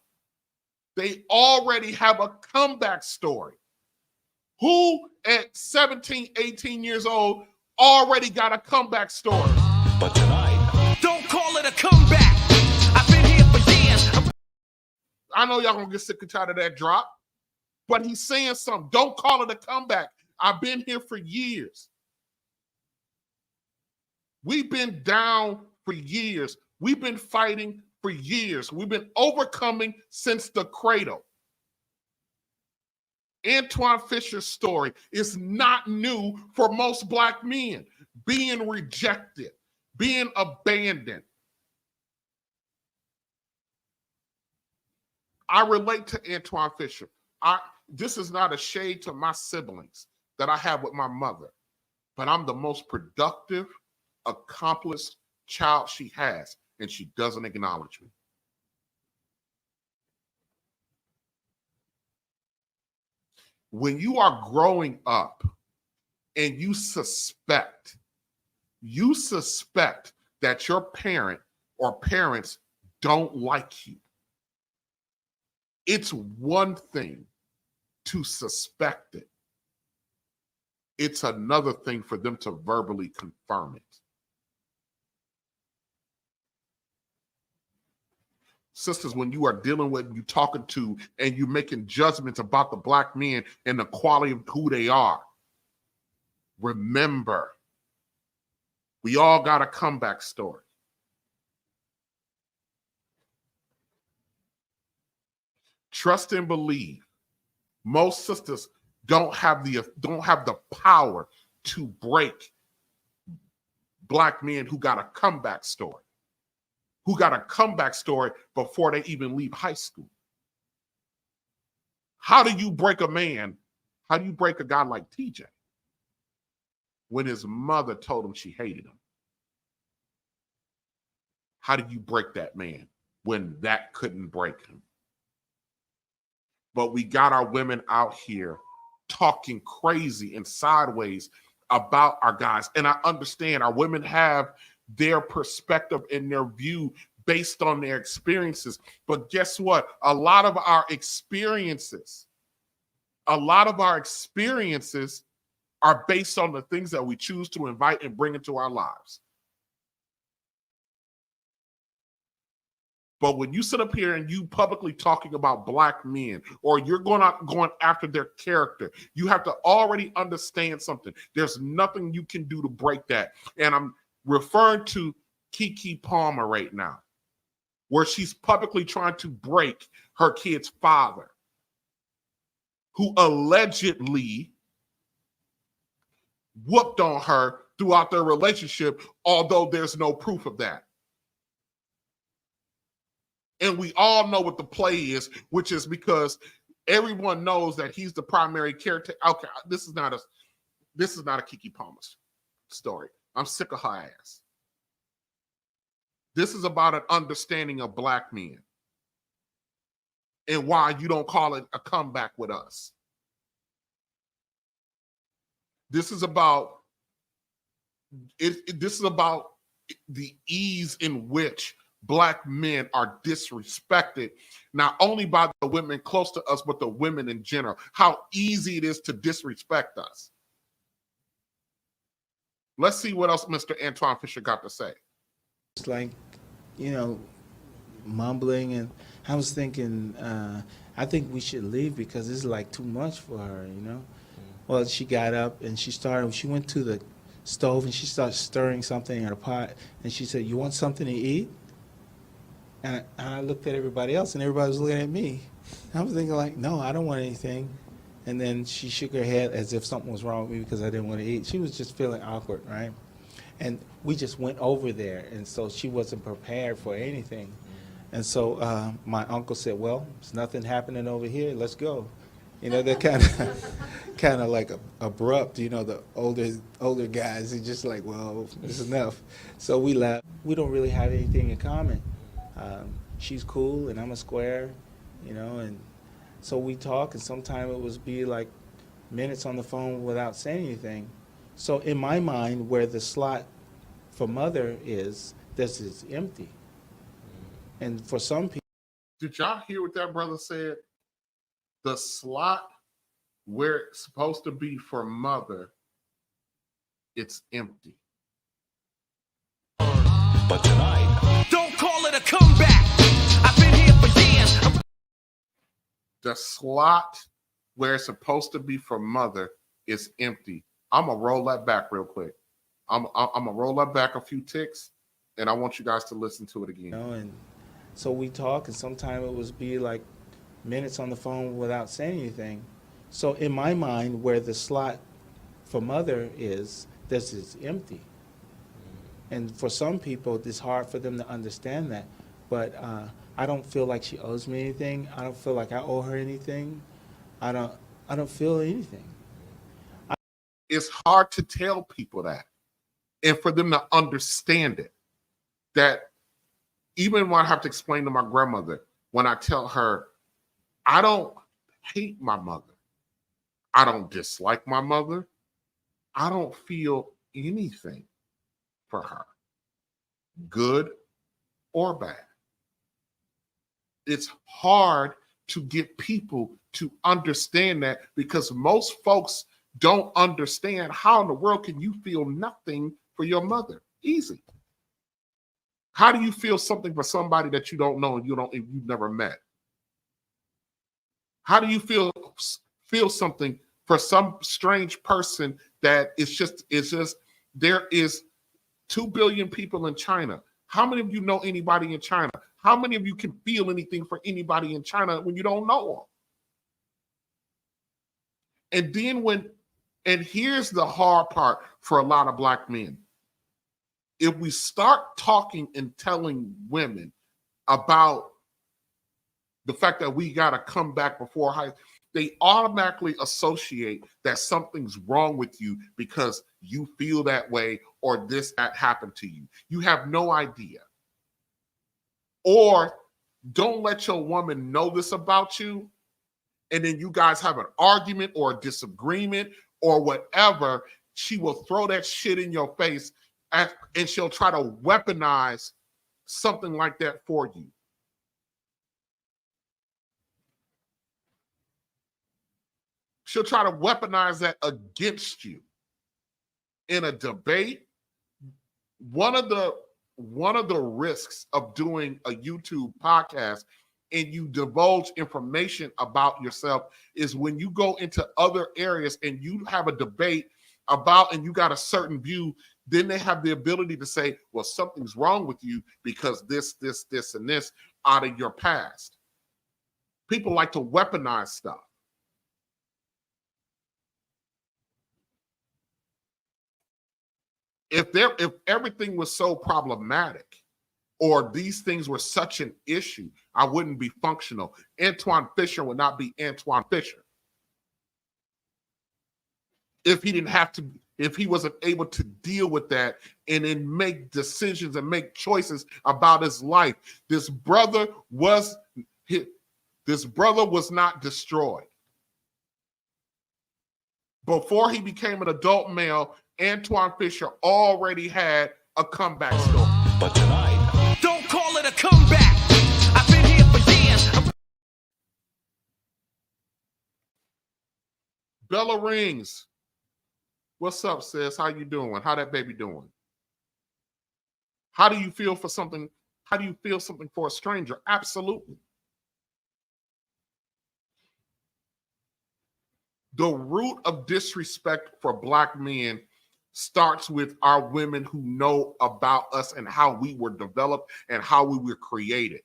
Who at 17, 18 years old already got a comeback story? But tonight, don't call it a comeback. I've been here for years. I know y'all gonna get sick and tired of that drop, but he's saying something. Don't call it a comeback. I've been here for years. We've been down for years. We've been fighting for years. We've been overcoming since the cradle. Antoine Fisher's story is not new for most black men. Being rejected, being abandoned. I relate to Antoine Fisher. This is not a shade to my siblings that I have with my mother, but I'm the most productive, accomplished child she has, and she doesn't acknowledge me. When you are growing up and you suspect that your parent or parents don't like you, it's one thing to suspect it. It's another thing for them to verbally confirm it. Sisters, when you are dealing with, you talking to, and you're making judgments about the Black men and the quality of who they are, remember, we all got a comeback story. Trust and believe. Most sisters don't have the power to break Black men who got a comeback story. Who got a comeback story before they even leave high school. How do you break a man? How do you break a guy like TJ when his mother told him she hated him? How do you break that man when that couldn't break him? But we got our women out here talking crazy and sideways about our guys. And I understand our women have their perspective and their view based on their experiences. But guess what? A lot of our experiences are based on the things that we choose to invite and bring into our lives. But when you sit up here and you publicly talking about Black men, or you're going after their character, you have to already understand something. There's nothing you can do to break that. And I'm referring to Keke Palmer right now, where she's publicly trying to break her kid's father, who allegedly whooped on her throughout their relationship, although there's no proof of that. And we all know what the play is, which is because everyone knows that he's the primary character. Okay, this is not a Keke Palmer story. I'm sick of her ass. This is about an understanding of Black men and why you don't call it a comeback with us. This is about this is about the ease in which Black men are disrespected, not only by the women close to us, but the women in general. How easy it is to disrespect us. Let's see what else Mr. Antoine Fisher got to say. It's like, mumbling, and I was thinking, I think we should leave because this is like too much for her, Well, she got up and she went to the stove and she started stirring something in a pot, and she said, "You want something to eat?" And I looked at everybody else, and everybody was looking at me. I was thinking like, no, I don't want anything. And then she shook her head as if something was wrong with me because I didn't want to eat. She was just feeling awkward, right? And we just went over there, and so she wasn't prepared for anything. And so my uncle said, "Well, there's nothing happening over here. Let's go." They're kind of like abrupt. The older guys are just like, "Well, it's enough." So we left. We don't really have anything in common. She's cool and I'm a square, and so we talk, and sometimes it would be like minutes on the phone without saying anything. So in my mind, where the slot for mother is, this is empty. And for some people. Did y'all hear what that brother said? The slot where it's supposed to be for mother, it's empty. But tonight, don't call it a comeback. I've been here for years. The slot where it's supposed to be for mother is empty. I'm gonna roll that back real quick. I'm gonna roll that back a few ticks, and I want you guys to listen to it again. And so we talk, and sometimes it would be like minutes on the phone without saying anything. So in my mind, where the slot for mother is, this is empty. And for some people, it's hard for them to understand that. But I don't feel like she owes me anything. I don't feel like I owe her anything. I don't feel anything. It's hard to tell people that, and for them to understand it. That even when I have to explain to my grandmother, when I tell her, I don't hate my mother. I don't dislike my mother. I don't feel anything for her, good or bad. It's hard to get people to understand that because most folks don't understand how in the world can you feel nothing for your mother. Easy. How do you feel something for somebody that you don't know and you've never met? How do you feel something for some strange person that it's just there is 2 billion people in China? How many of you know anybody in China? How many of you can feel anything for anybody in China when you don't know them? And here's the hard part for a lot of Black men. If we start talking and telling women about the fact that we got to come back before high, they automatically associate that something's wrong with you because you feel that way or that happened to you. You have no idea. Or don't let your woman know this about you, and then you guys have an argument or a disagreement or whatever. She will throw that shit in your face and she'll try to weaponize something like that for you. She'll try to weaponize that against you in a debate. One of the risks of doing a YouTube podcast and you divulge information about yourself is when you go into other areas and you have a debate about and you got a certain view, then they have the ability to say, well, something's wrong with you because this, and this out of your past. People like to weaponize stuff. If everything was so problematic or these things were such an issue, I wouldn't be functional. Antoine Fisher would not be Antoine Fisher. If he wasn't able to deal with that and then make decisions and make choices about his life. This brother was not destroyed. Before he became an adult male, Antoine Fisher already had a comeback story. But tonight, don't call it a comeback. I've been here for years. Bella Rings. What's up, sis? How you doing? How that baby doing? How do you feel for something? How do you feel something for a stranger? Absolutely. The root of disrespect for Black men starts with our women who know about us and how we were developed and how we were created.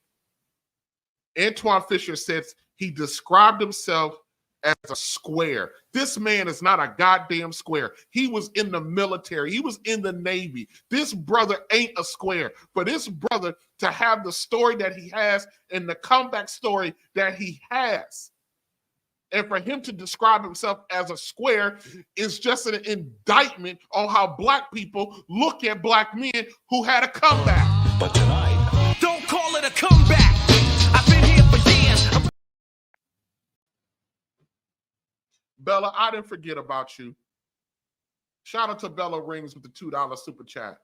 Antoine Fisher says he described himself as a square. This man is not a goddamn square. He was in the military. He was in the Navy. This brother ain't a square. For this brother to have the story that he has and the comeback story that he has, and for him to describe himself as a square is just an indictment on how Black people look at Black men who had a comeback. But tonight, don't call it a comeback. I've been here for years. Bella, I didn't forget about you. Shout out to Bella Rings with the $2 super chat.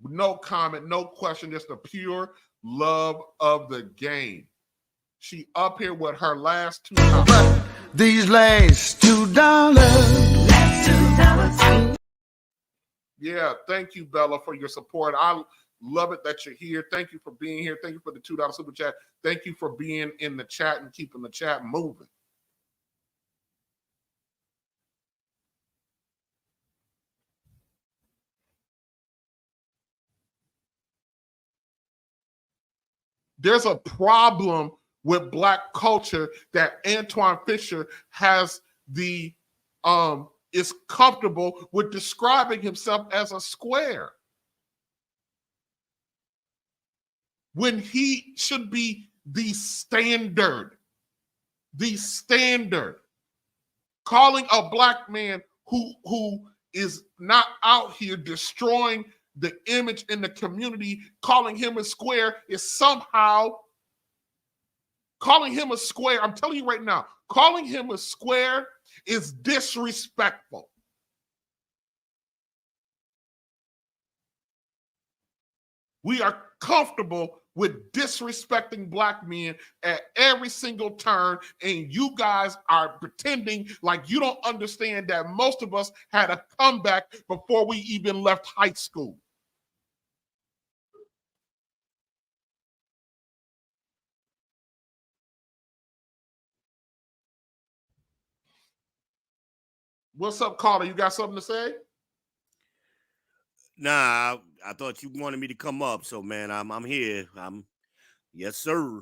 No comment, no question, just the pure love of the game. She up here with her last $2. These last $2. Yeah, thank you, Bella, for your support. I love it that you're here. Thank you for being here. Thank you for the $2 super chat. Thank you for being in the chat and keeping the chat moving. There's a problem with Black culture that Antoine Fisher has is comfortable with describing himself as a square when he should be the standard. Calling a Black man who is not out here destroying the image in the community, calling him a square is somehow Calling him a square, I'm telling you right now, calling him a square is disrespectful. We are comfortable with disrespecting black men at every single turn, and you guys are pretending like you don't understand that most of us had a comeback before we even left high school. What's up, Carter? You got something to say? Nah, I thought you wanted me to come up, so man, I'm here. Yes, sir.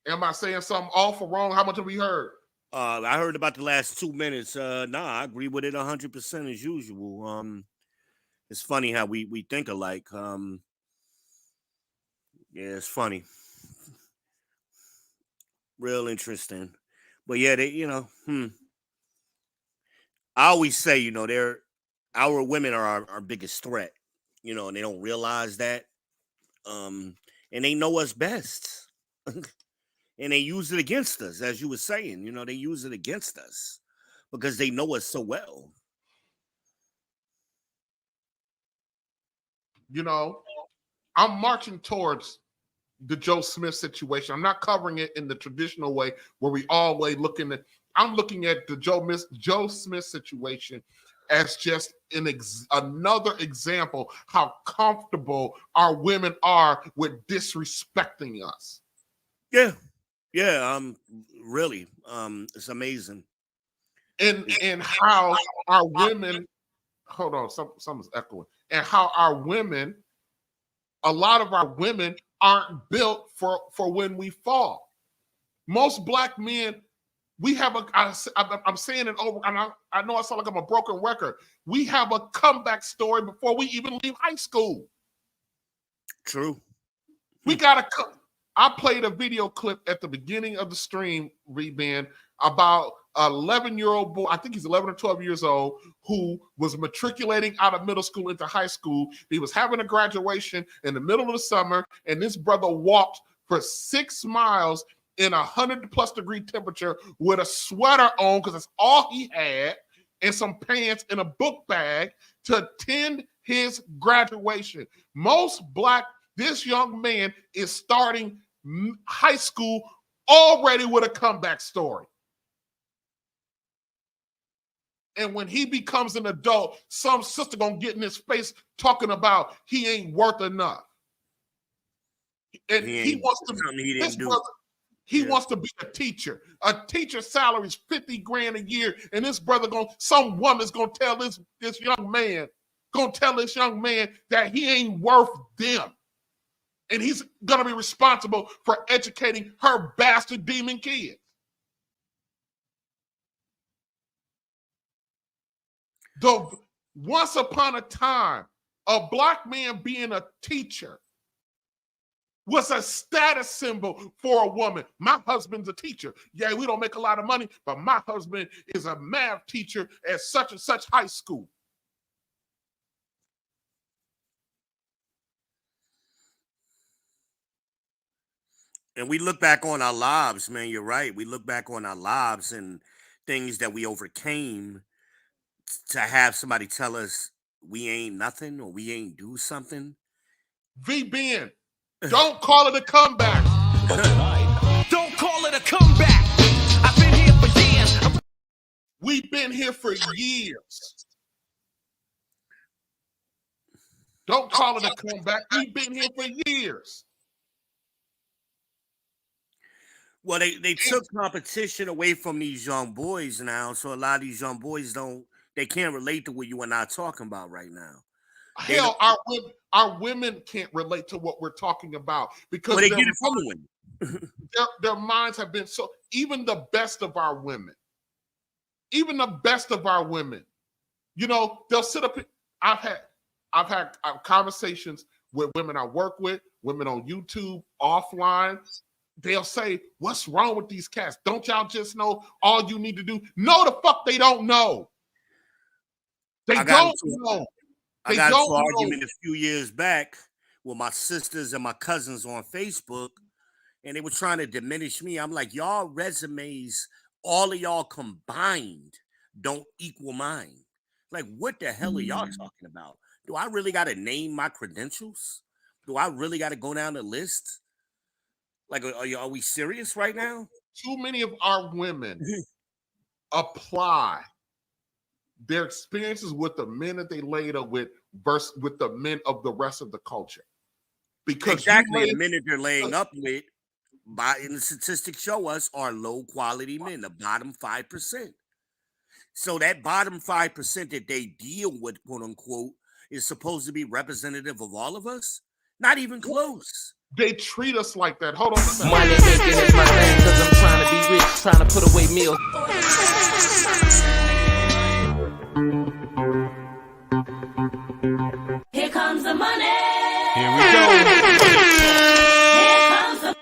Am I saying something off or wrong? How much have we heard? I heard about the last 2 minutes. I agree with it 100% as usual. It's funny how we think alike. Yeah, it's funny, real interesting. But yeah, I always say, our women are our biggest threat, and they don't realize that. And they know us best. And they use it against us, as you were saying. They use it against us because they know us so well. I'm marching towards the Joe Smith situation. I'm not covering it in the traditional way where we always looking at. I'm looking at the Joe Smith situation as just another example how comfortable our women are with disrespecting us. Yeah. Really, it's amazing. And how our women, hold on, something's echoing, and how our women, a lot of our women aren't built for when we fall. Most black men, we have I'm saying it over, and I know I sound like I'm a broken record. We have a comeback story before we even leave high school. True. We got to I played a video clip at the beginning of the stream, Reband, about an 11-year-old boy, I think he's 11 or 12 years old, who was matriculating out of middle school into high school. He was having a graduation in the middle of the summer, and this brother walked for 6 miles in 100+ degree temperature with a sweater on, because that's all he had, and some pants and a book bag to attend his graduation. This young man is starting high school already with a comeback story. And when he becomes an adult, some sister gonna get in his face talking about he ain't worth enough. And he wants to be a teacher. A teacher's salary is $50,000 a year, and this brother some woman's gonna tell this young man that he ain't worth them. And he's going to be responsible for educating her bastard demon kids. Though once upon a time, a black man being a teacher was a status symbol for a woman. My husband's a teacher. Yeah, we don't make a lot of money, but my husband is a math teacher at such and such high school. And we look back on our lives, man. You're right. We look back on our lives and things that we overcame to have somebody tell us we ain't nothing or we ain't do something. VBN, don't call it a comeback. Don't call it a comeback. I've been here for years. We've been here for years. Don't call it a comeback. We've been here for years. Well, they took competition away from these young boys now, so a lot of these young boys they can't relate to what you and I talking about right now. Hell, our women can't relate to what we're talking about because they get it from the women. their minds have been so. Even the best of our women, they'll sit up. I've had conversations with women I work with, women on YouTube, offline. They'll say, "What's wrong with these cats? Don't y'all just know all you need to do?" No, the fuck they don't know. They don't know. I got into an argument a few years back with my sisters and my cousins on Facebook, and they were trying to diminish me. I'm like, y'all resumes, all of y'all combined, don't equal mine. Like, what the hell are y'all talking about? Do I really got to name my credentials? Do I really got to go down the list? Like, are we serious right now? Too many of our women apply their experiences with the men that they laid up with versus with the men of the rest of the culture. Because exactly, the men that they're laying up with, and the statistics show us, are low quality men, the bottom 5%. So that bottom 5% that they deal with, quote unquote, is supposed to be representative of all of us? Not even close. They treat us like that. Hold on a second. Money making is my thing, cause I'm trying to be rich, trying to put away meals. Here comes the money. Here we go. Here comes the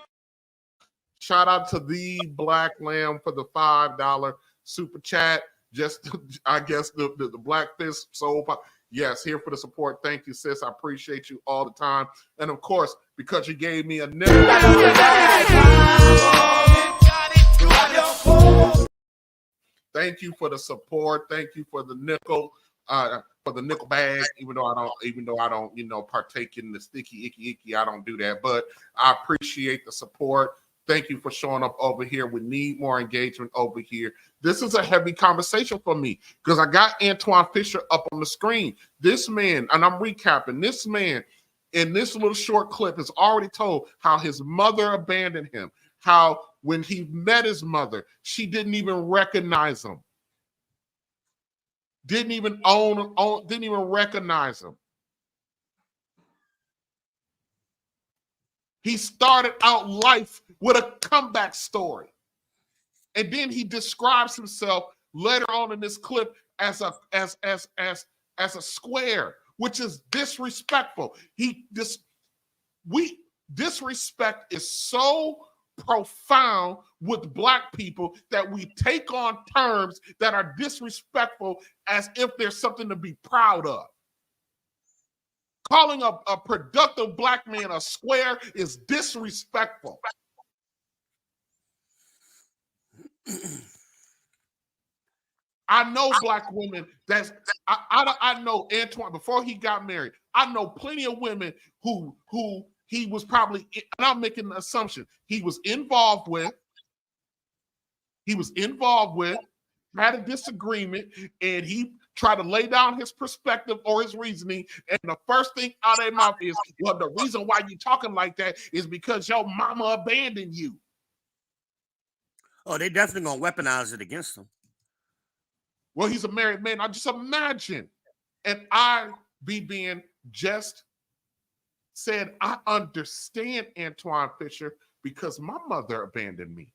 Shout out to the Black Lamb for the $5 super chat. Just, I guess, the Black Fist Soul Pop. Yes, here for the support. Thank you, sis. I appreciate you all the time. And of course, because you gave me a nickel. Thank you for the support. Thank you for the nickel. For the nickel bag, even though I don't, partake in the sticky icky, I don't do that. But I appreciate the support. Thank you for showing up over here. We need more engagement over here. This is a heavy conversation for me because I got Antoine Fisher up on the screen. This man, and I'm recapping, this man in this little short clip has already told how his mother abandoned him, how when he met his mother, she didn't even recognize him. Didn't even didn't even recognize him. He started out life with a comeback story. And then he describes himself later on in this clip as a square, which is disrespectful. Disrespect is so profound with Black people that we take on terms that are disrespectful as if there's something to be proud of. Calling a productive Black man a square is disrespectful. I know Black women I know Antoine before he got married. I know plenty of women who he was probably, and I'm making an assumption, he was involved with, had a disagreement, and he tried to lay down his perspective or his reasoning, and the first thing out of their mouth is, well, the reason why you talking like that is because your mama abandoned you. Oh, they definitely gonna weaponize it against him. Well, he's a married man. I just imagine. And I, being just said, I understand Antoine Fisher because my mother abandoned me.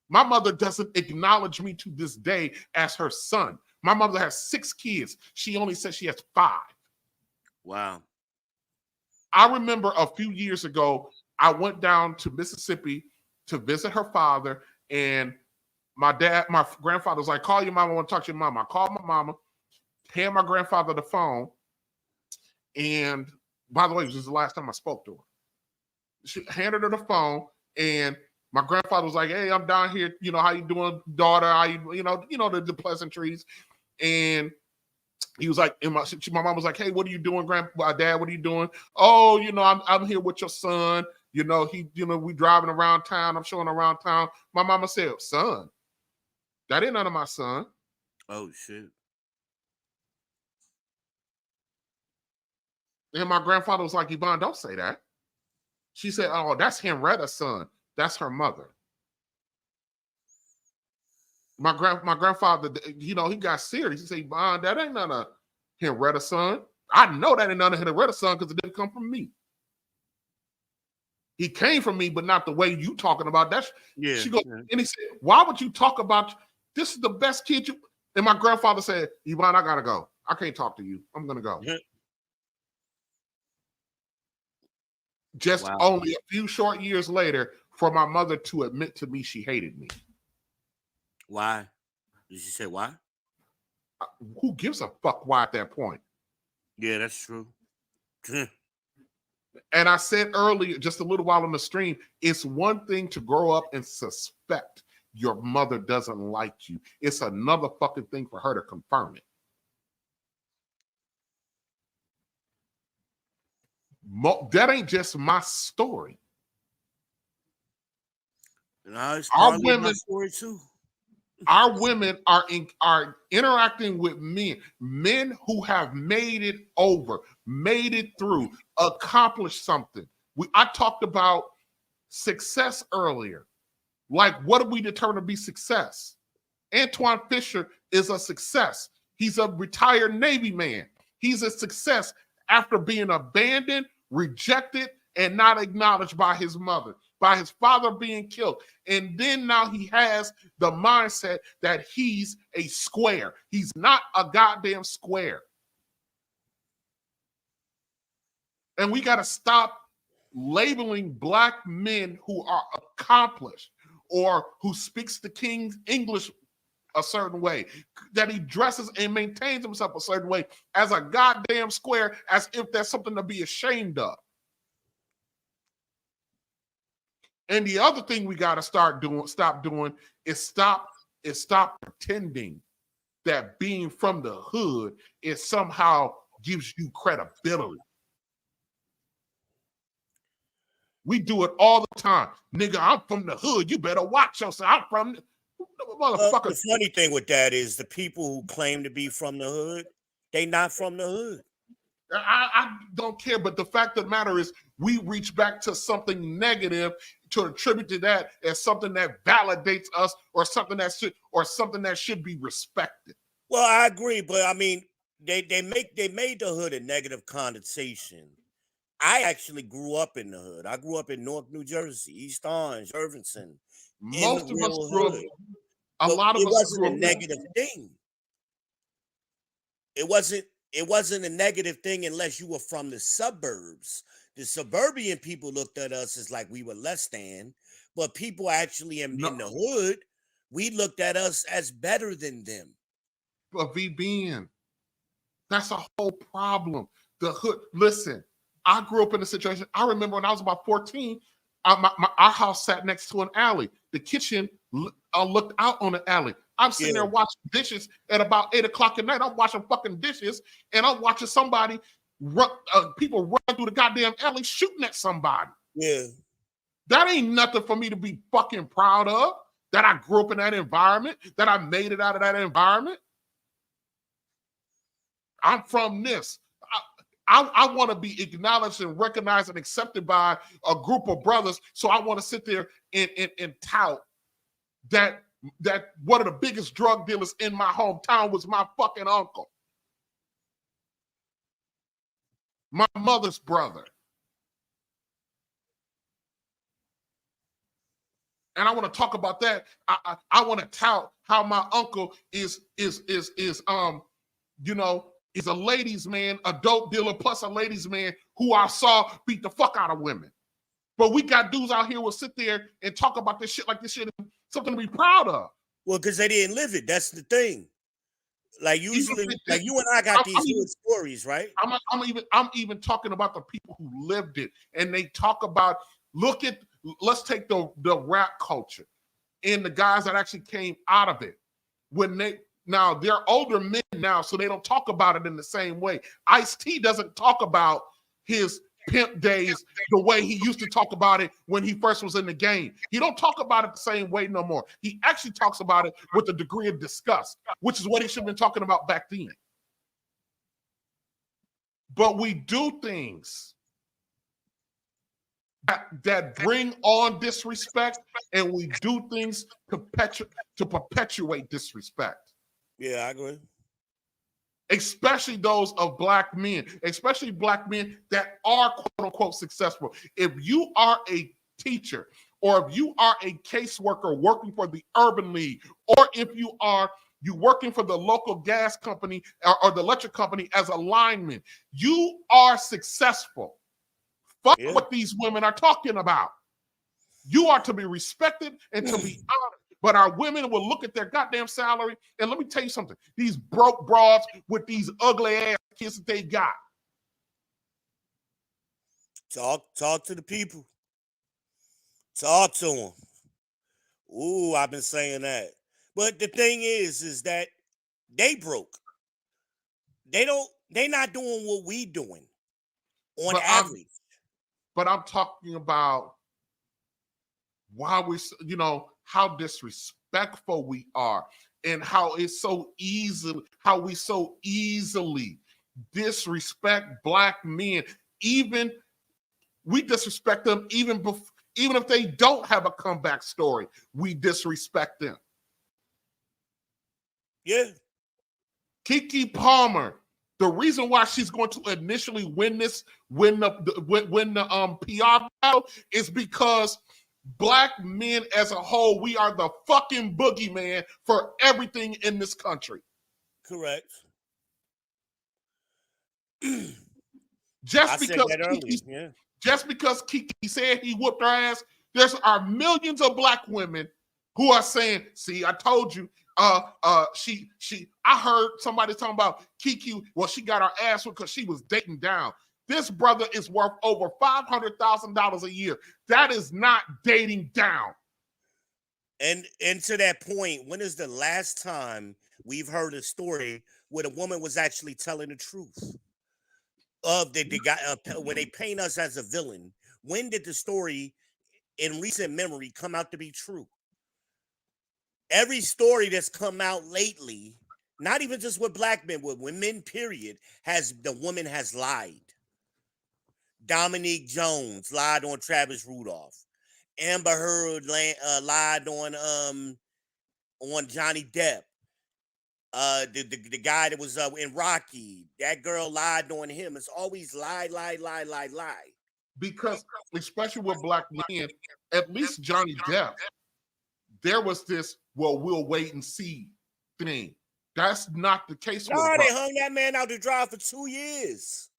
My mother doesn't acknowledge me to this day as her son. My mother has 6 kids. She only says she has 5. Wow. I remember a few years ago, I went down to Mississippi to visit her father, and my grandfather was like, call your mama, I want to talk to your mama. I called my mama, hand my grandfather the phone, and by the way, this is the last time I spoke to her. She handed her the phone, and my grandfather was like, hey, I'm down here, how you doing, daughter? How you, the pleasantries. And he was like, my mom was like, hey, what are you doing, Dad, what are you doing? Oh, I'm here with your son. We driving around town. I'm showing around town. My mama said, son, that ain't none of my son. Oh, shit. And my grandfather was like, Yvonne, don't say that. She said, oh, that's Henrietta's son. That's her mother. My grandfather, he got serious. He said, Yvonne, that ain't none of Henrietta's son. I know that ain't none of Henrietta's son because it didn't come from me. He came from me, but not the way you talking about. She goes, and he said, why would you talk about, this is the best kid you, and my grandfather said, Yvonne, I gotta go. I can't talk to you. I'm gonna go. Just only a few short years later for my mother to admit to me she hated me. Why? Did she say why? Who gives a fuck why at that point? Yeah, that's true. And I said earlier, just a little while on the stream, it's one thing to grow up and suspect your mother doesn't like you. It's another fucking thing for her to confirm it. That ain't just my story. No, it's Our partly women, my story too. Our women are interacting with men who have made it over, made it through, accomplished something. I talked about success earlier. Like, what do we determine to be success? Antoine Fisher is a success. He's a retired Navy man. He's a success after being abandoned, rejected, and not acknowledged by his mother, by his father being killed. And then now he has the mindset that he's a square. He's not a goddamn square. And we got to stop labeling Black men who are accomplished or who speaks the King's English a certain way, that he dresses and maintains himself a certain way as a goddamn square, as if that's something to be ashamed of. And the other thing we got to stop doing is stop pretending that being from the hood is somehow gives you credibility. We do it all the time. Nigga, I'm from the hood. You better watch yourself. I'm from the motherfucker. The funny thing with that is the people who claim to be from the hood, they not from the hood. I don't care, but the fact of the matter is we reach back to something negative to attribute to that as something that validates us or something that should be respected. Well, I agree, but I mean, they made the hood a negative connotation. I actually grew up in the hood. I grew up in North New Jersey, East Orange, Irvington. Most of us grew up. A lot of us wasn't grew a up negative thing. It wasn't a negative thing unless you were from the suburbs. The suburban people looked at us as like we were less than, but people actually in the hood, we looked at us as better than them. But VBN, that's a whole problem. The hood, listen, I grew up in a situation. I remember when I was about 14, our house sat next to an alley. The kitchen looked out on the alley. I'm sitting there watching dishes at about 8 o'clock at night. I'm washing fucking dishes, and I'm watching somebody people run through the goddamn alley shooting at somebody. Yeah. That ain't nothing for me to be fucking proud of, that I grew up in that environment, that I made it out of that environment. I'm from this. I want to be acknowledged and recognized and accepted by a group of brothers. So I want to sit there and tout that one of the biggest drug dealers in my hometown was my fucking uncle, my mother's brother. And I want to talk about that. I want to tout how my uncle is a ladies' man, a dope dealer, plus a ladies' man who I saw beat the fuck out of women. But we got dudes out here who will sit there and talk about this shit like this shit is something to be proud of. Well, because they didn't live it. That's the thing. Like usually, like you and I got these stories, right? I'm even talking about the people who lived it, and they talk about. Let's take the rap culture and the guys that actually came out of it. Now they're older men now, so they don't talk about it in the same way. Ice-T doesn't talk about his pimp days the way he used to talk about it when he first was in the game. He don't talk about it the same way no more. He actually talks about it with a degree of disgust, which is what he should have been talking about back then. But we do things that bring on disrespect, and we do things to perpetuate disrespect. Yeah, I agree. Especially those of Black men, especially Black men that are quote unquote successful. If you are a teacher, or if you are a caseworker working for the Urban League, or if you working for the local gas company or the electric company as a lineman, you are successful. Fuck what these women are talking about. You are to be respected and to be honored. But our women will look at their goddamn salary, and let me tell you something. These broke broads with these ugly ass kids that they got. Talk to the people. Talk to them. Ooh, I've been saying that. But the thing is that they broke. They not doing what we doing on average. But I'm talking about why we, how disrespectful we are, and how we so easily disrespect black men. Even we disrespect them even if they don't have a comeback story. We disrespect them. Yeah. Keke Palmer, the reason why she's going to initially win the PR battle is because black men as a whole, we are the fucking boogeyman for everything in this country. Correct. Just because Keke said he whooped her ass, there are millions of black women who are saying, "See, I told you." I heard somebody talking about Keke. Well, she got her ass whooped because she was dating down. This brother is worth over $500,000 a year. That is not dating down. And to that point, when is the last time we've heard a story where the woman was actually telling the truth? Of the guy when they paint us as a villain. When did the story in recent memory come out to be true? Every story that's come out lately, not even just with black men, with women, period, the woman has lied. Dominique Jones lied on Travis Rudolph. Amber Heard lied on Johnny Depp. The guy that was in Rocky, that girl lied on him. It's always lie. Because especially with black men, at least Johnny Depp, there was this, well, we'll wait and see thing. That's not the case. No, they hung that man out to dry for 2 years.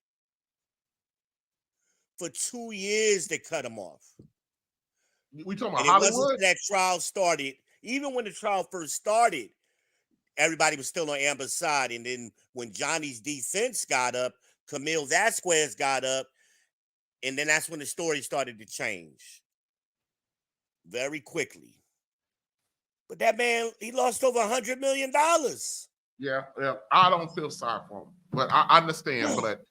For 2 years, they cut him off. We talking about and Hollywood? It wasn't that trial started. Even when the trial first started, everybody was still on Amber's side. And then when Johnny's defense got up, Camille Vasquez got up, and then that's when the story started to change very quickly. But that man, he lost over $100 million. Yeah, I don't feel sorry for him, but I understand. But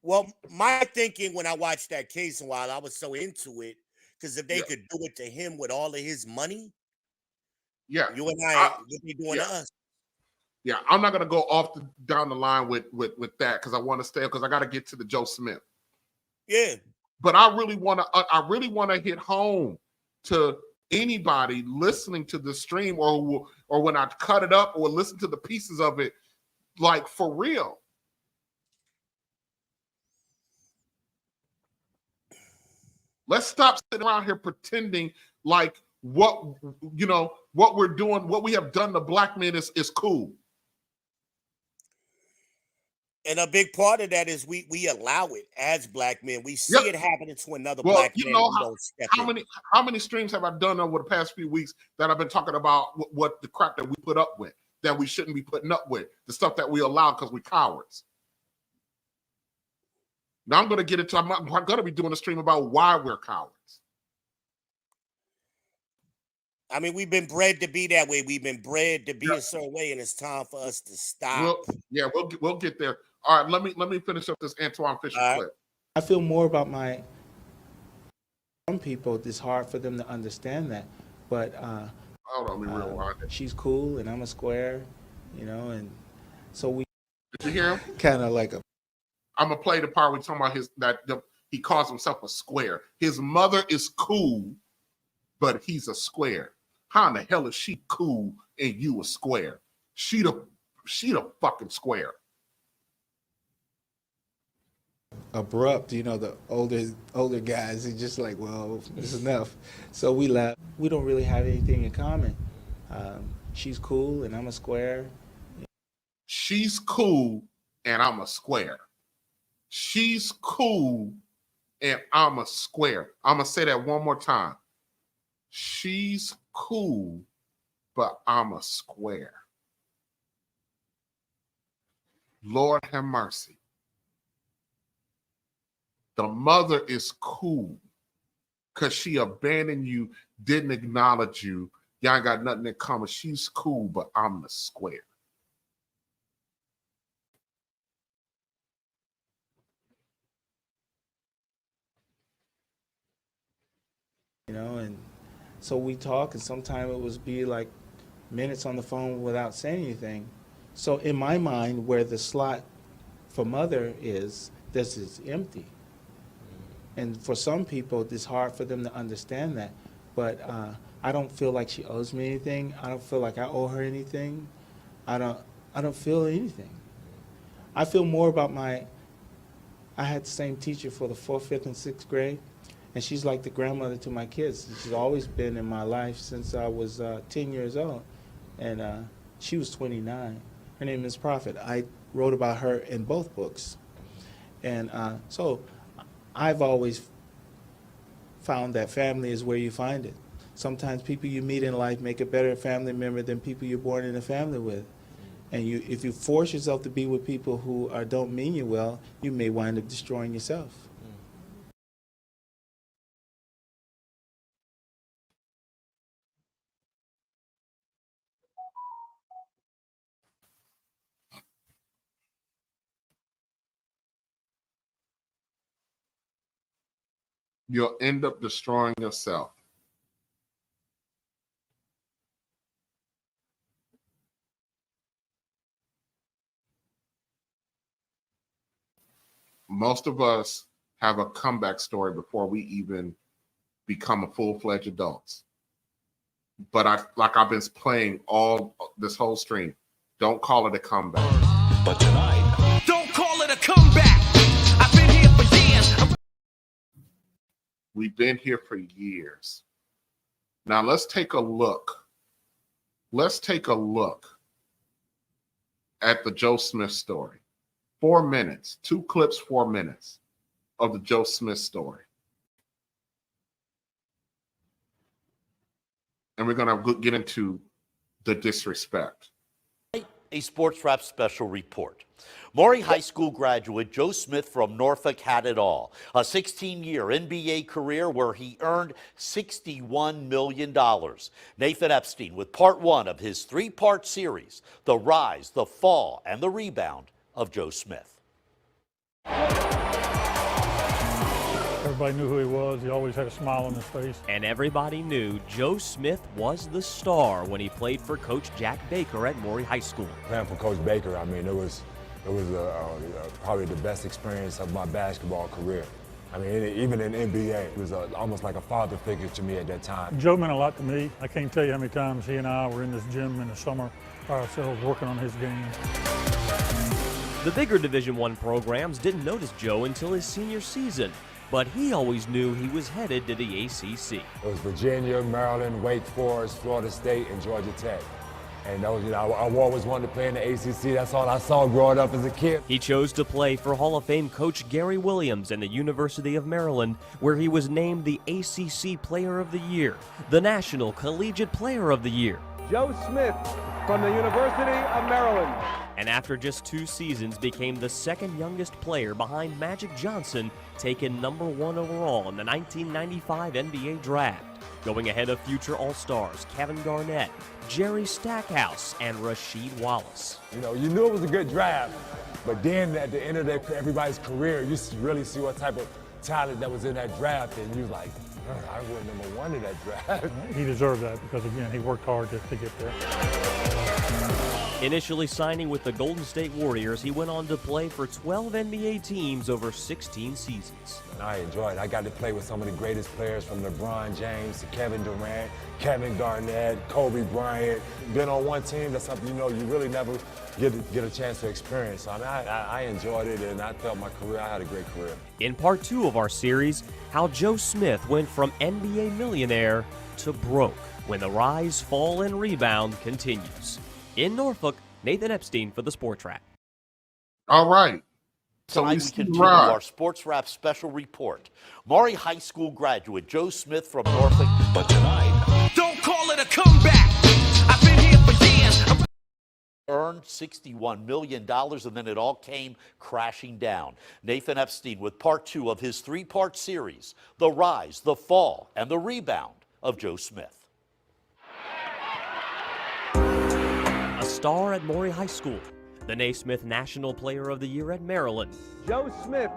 well, my thinking when I watched that case and while I was so into it, because if they could do it to him with all of his money, you and I what they doing to us? Yeah, I'm not gonna go off down the line with that because I want to stay because I got to get to the Joe Smith. Yeah, but I really want to hit home to anybody listening to the stream or when I cut it up or listen to the pieces of it, like for real. Let's stop sitting around here pretending like what we're doing, what we have done to black men is cool. And a big part of that is we allow it as black men. We see it happening to another black man. How many streams have I done over the past few weeks that I've been talking about what the crap that we put up with, that we shouldn't be putting up with, the stuff that we allow because we're cowards. Now I'm going to be doing a stream about why we're cowards. I mean, we've been bred to be that way. We've been bred to be a certain way, and it's time for us to stop. We'll get there. All right, let me finish up this Antoine Fisher clip. I feel more about some people. It's hard for them to understand that, but hold on, let me rewind it. She's cool, and I'm a square, and so we. Did you hear him? Kind of like a. I'm gonna play the part where we're talking about he calls himself a square. His mother is cool, but he's a square. How in the hell is she cool and you a square? She the fucking square. Abrupt, the older guys are just like, well, it's enough. So we laugh. We don't really have anything in common. She's cool and I'm a square. She's cool and I'm a square. She's cool and I'm a square. I'm gonna say that one more time. She's cool, but I'm a square. Lord have mercy. The mother is cool because she abandoned you, didn't acknowledge you. Y'all ain't got nothing in common. She's cool, but I'm the square. You know, and so we talk, and sometimes it was be like minutes on the phone without saying anything. So in my mind, where the slot for mother is, this is empty. And for some people, it's hard for them to understand that. But I don't feel like she owes me anything. I don't feel like I owe her anything. I don't feel anything. I feel more about I had the same teacher for the 4th, 5th, and 6th grade. And she's like the grandmother to my kids. She's always been in my life since I was 10 years old. And she was 29. Her name is Prophet. I wrote about her in both books. And so I've always found that family is where you find it. Sometimes people you meet in life make a better family member than people you're born in a family with. And if you force yourself to be with people who don't mean you well, you may wind up destroying yourself. You'll end up destroying yourself. Most of us have a comeback story before we even become a full-fledged adults. But I've been playing all this whole stream. Don't call it a comeback. But tonight, don't call it a comeback. I've been here for years. We've been here for years. Now let's take a look. Let's take a look at the Joe Smith story. 4 minutes, 2 clips, 4 minutes of the Joe Smith story. And we're going to get into the disrespect. A Sports Wrap special report. Maury High School graduate Joe Smith from Norfolk had it all. A 16-year NBA career where he earned $61 million. Nathan Epstein with part 1 of his 3-part series, The Rise, the Fall, and the Rebound of Joe Smith. Everybody knew who he was. He always had a smile on his face. And everybody knew Joe Smith was the star when he played for Coach Jack Baker at Maury High School. Playing for Coach Baker, I mean, it was probably the best experience of my basketball career. I mean, even in NBA, it was almost like a father figure to me at that time. Joe meant a lot to me. I can't tell you how many times he and I were in this gym in the summer by ourselves working on his game. The bigger Division I programs didn't notice Joe until his senior season, but he always knew he was headed to the ACC. It was Virginia, Maryland, Wake Forest, Florida State, and Georgia Tech. And those, I always wanted to play in the ACC. That's all I saw growing up as a kid. He chose to play for Hall of Fame coach Gary Williams and the University of Maryland, where he was named the ACC Player of the Year, the National Collegiate Player of the Year. Joe Smith from the University of Maryland. And after just 2 seasons, became the second youngest player behind Magic Johnson, taken #1 overall in the 1995 NBA Draft, going ahead of future All-Stars Kevin Garnett, Jerry Stackhouse, and Rasheed Wallace. You know, you knew it was a good draft, but then at the end of everybody's career, you really see what type of talent that was in that draft, and you're like, I was #1 in that draft. He deserved that because, again, he worked hard to get there. Initially signing with the Golden State Warriors, he went on to play for 12 NBA teams over 16 seasons. I enjoyed it. I got to play with some of the greatest players, from LeBron James to Kevin Durant, Kevin Garnett, Kobe Bryant. Been on one team, that's something you really never get a chance to experience. So, I mean, I enjoyed it, and I felt I had a great career. In part 2 of our series, how Joe Smith went from NBA millionaire to broke when the rise, fall, and rebound continues. In Norfolk, Nathan Epstein for the Sports Wrap. All right. So tonight we continue our Sports Wrap special report. Maury High School graduate Joe Smith from Norfolk. But tonight, don't call it a comeback. I've been here for years. earned $61 million, and then it all came crashing down. Nathan Epstein with part 2 of his 3-part series, The Rise, the Fall, and the Rebound of Joe Smith. A star at Maury High School, the Naismith National Player of the Year at Maryland, Joe Smith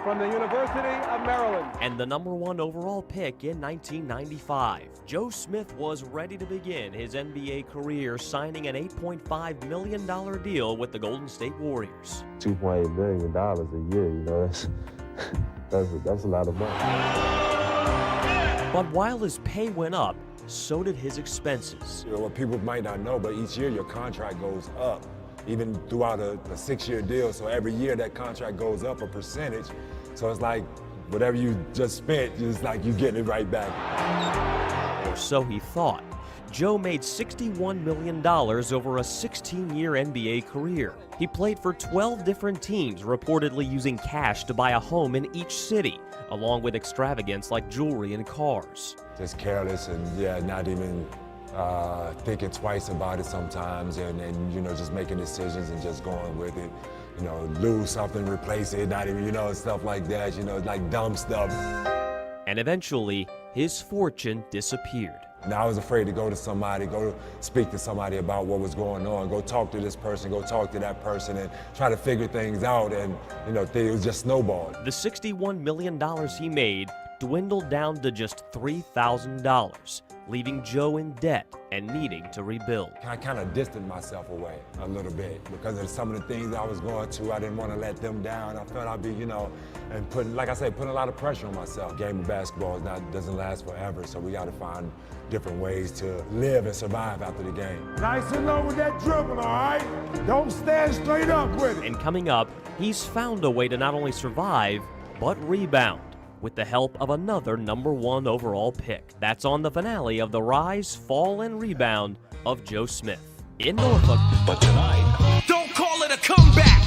from the University of Maryland, and the #1 overall pick in 1995. Joe Smith was ready to begin his NBA career, signing an $8.5 million deal with the Golden State Warriors. $2.8 million a year, you know, that's a lot of money. But while his pay went up, so did his expenses. You know, what people might not know, but each year your contract goes up, even throughout a 6-year deal. So every year that contract goes up a percentage. So it's like whatever you just spent, it's like you getting it right back. Or so he thought. Joe made $61 million over a 16-year NBA career. He played for 12 different teams, reportedly using cash to buy a home in each city, along with extravagance like jewelry and cars. Just careless and, yeah, not even thinking twice about it sometimes, and you know, just making decisions and just going with it. You know, lose something, replace it, not even, you know, stuff like that, you know, like dumb stuff. And eventually, his fortune disappeared. Now I was afraid to go to somebody, go to speak to somebody about what was going on, go talk to this person, go talk to that person, and try to figure things out, and, you know, things just snowballed. The $61 million he made dwindled down to just $3,000, leaving Joe in debt and needing to rebuild. I kind of distanced myself away a little bit because of some of the things I was going to. I didn't want to let them down. I felt I'd be, you know, and putting, like I said, putting a lot of pressure on myself. Game of basketball doesn't last forever, so we got to find different ways to live and survive after the game. Nice and low with that dribble, all right? Don't stand straight up with it. And coming up, he's found a way to not only survive, but rebound, with the help of another #1 overall pick. That's on the finale of The Rise, Fall, and Rebound of Joe Smith in Norfolk. But tonight, don't call it a comeback.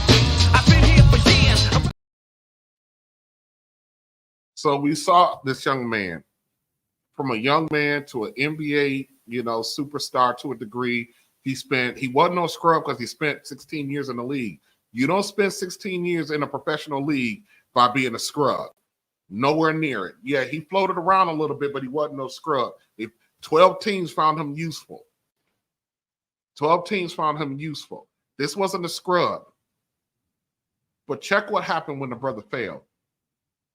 I've been here for years. So we saw this young man, from a young man to an NBA, you know, superstar to a degree. He wasn't no scrub because he spent 16 years in the league. You don't spend 16 years in a professional league by being a scrub. Nowhere near it. Yeah, he floated around a little bit, but he wasn't no scrub. 12 teams found him useful. 12 teams found him useful. This wasn't a scrub. But check what happened when the brother failed.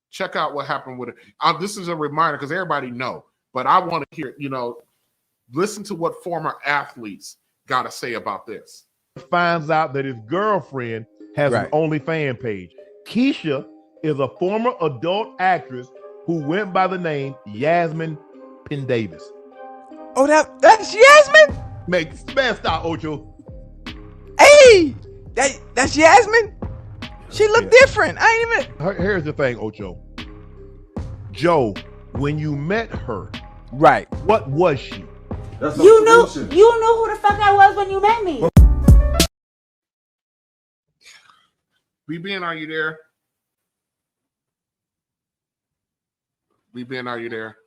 Check out what happened with it. This is a reminder because everybody know, but I want to hear, you know, listen to what former athletes got to say about this. Finds out that his girlfriend has an OnlyFans page. Keisha is a former adult actress who went by the name Yasmin Penn-Davis. Oh, that's Yasmin? Man, stop, Ocho. Hey, that's Yasmin? She look different. I ain't even. Here's the thing, Ocho. Joe, when you met her, right? What was she? You knew who the fuck I was when you met me. BBN, are you there? BBN, are you there?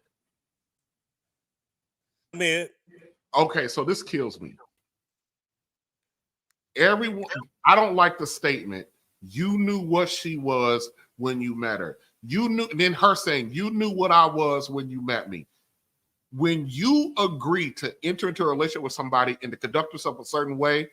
Man. Okay, so this kills me. Everyone, I don't like the statement, you knew what she was when you met her. You knew, then her saying, you knew what I was when you met me. When you agree to enter into a relationship with somebody and to conduct yourself a certain way,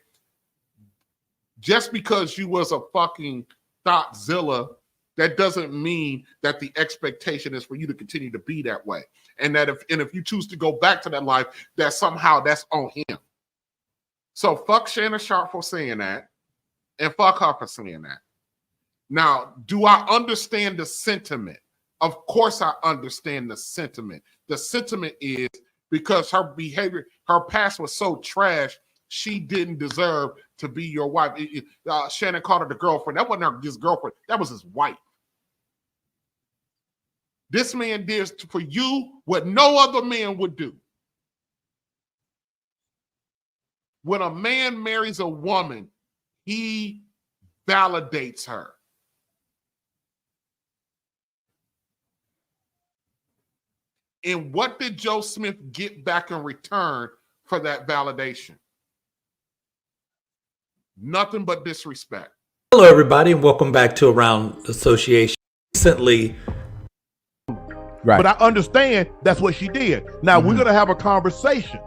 just because you was a fucking thoughtsilla, that doesn't mean that the expectation is for you to continue to be that way. And that if you choose to go back to that life, that somehow that's on him. So fuck Shannon Sharp for saying that, and fuck her for saying that. Now, do I understand the sentiment? Of course I understand the sentiment. The sentiment is because her behavior, her past was so trash, she didn't deserve to be your wife. Shannon called her the girlfriend. That wasn't his girlfriend. That was his wife. This man did for you what no other man would do. When a man marries a woman, he validates her. And what did Joe Smith get back in return for that validation? Nothing but disrespect. Hello, everybody, and welcome back to Around Association. Recently, right. But I understand that's what she did. Now we're going to have a conversation.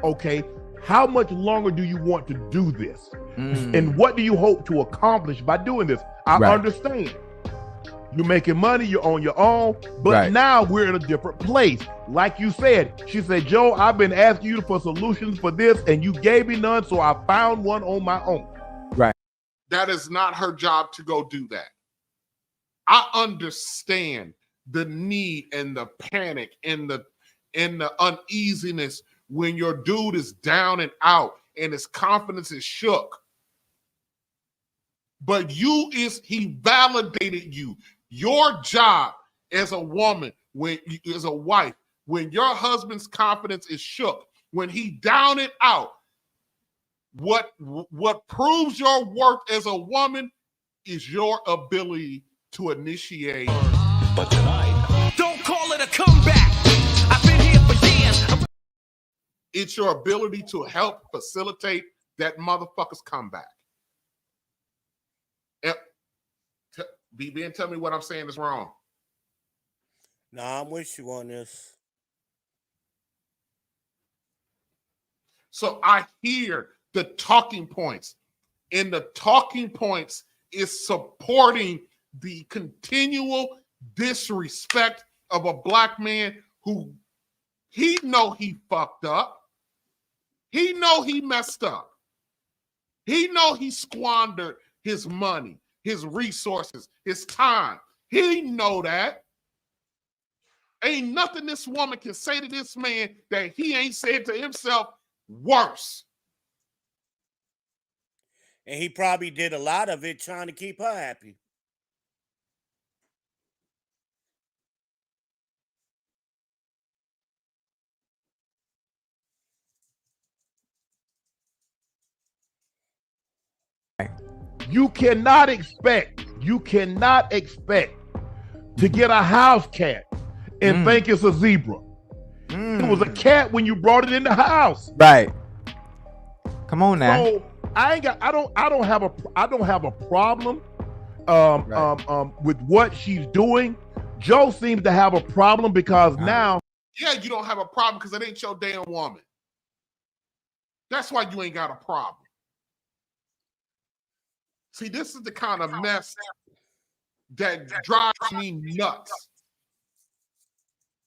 Okay, how much longer do you want to do this? And what do you hope to accomplish by doing this? I understand. You're making money, you're on your own, but now we're in a different place. Like you said, she said, Joe, I've been asking you for solutions for this, and you gave me none, so I found one on my own. Right. That is not her job to go do that. I understand the need and the panic and the uneasiness when your dude is down and out and his confidence is shook. But he validated you. Your job as a woman, as a wife, when your husband's confidence is shook, when he down and out, what proves your worth as a woman is your ability to initiate. But tonight, don't call it a comeback. I've been here for years. It's your ability to help facilitate that motherfucker's comeback. BB, and tell me what I'm saying is wrong. Nah, I'm with you on this. So I hear the talking points, and the talking points is supporting the continual disrespect of a black man who he know he fucked up. He know he messed up. He know he squandered his money, his resources, his time. He know that. Ain't nothing this woman can say to this man that he ain't said to himself worse. And he probably did a lot of it trying to keep her happy. You cannot expect to get a house cat and think it's a zebra. It was a cat when you brought it in the house. Right. Come on now. So I don't have a problem with what she's doing. Joe seems to have a problem because now. Yeah, you don't have a problem because it ain't your damn woman. That's why you ain't got a problem. See, this is the kind of mess that drives me nuts.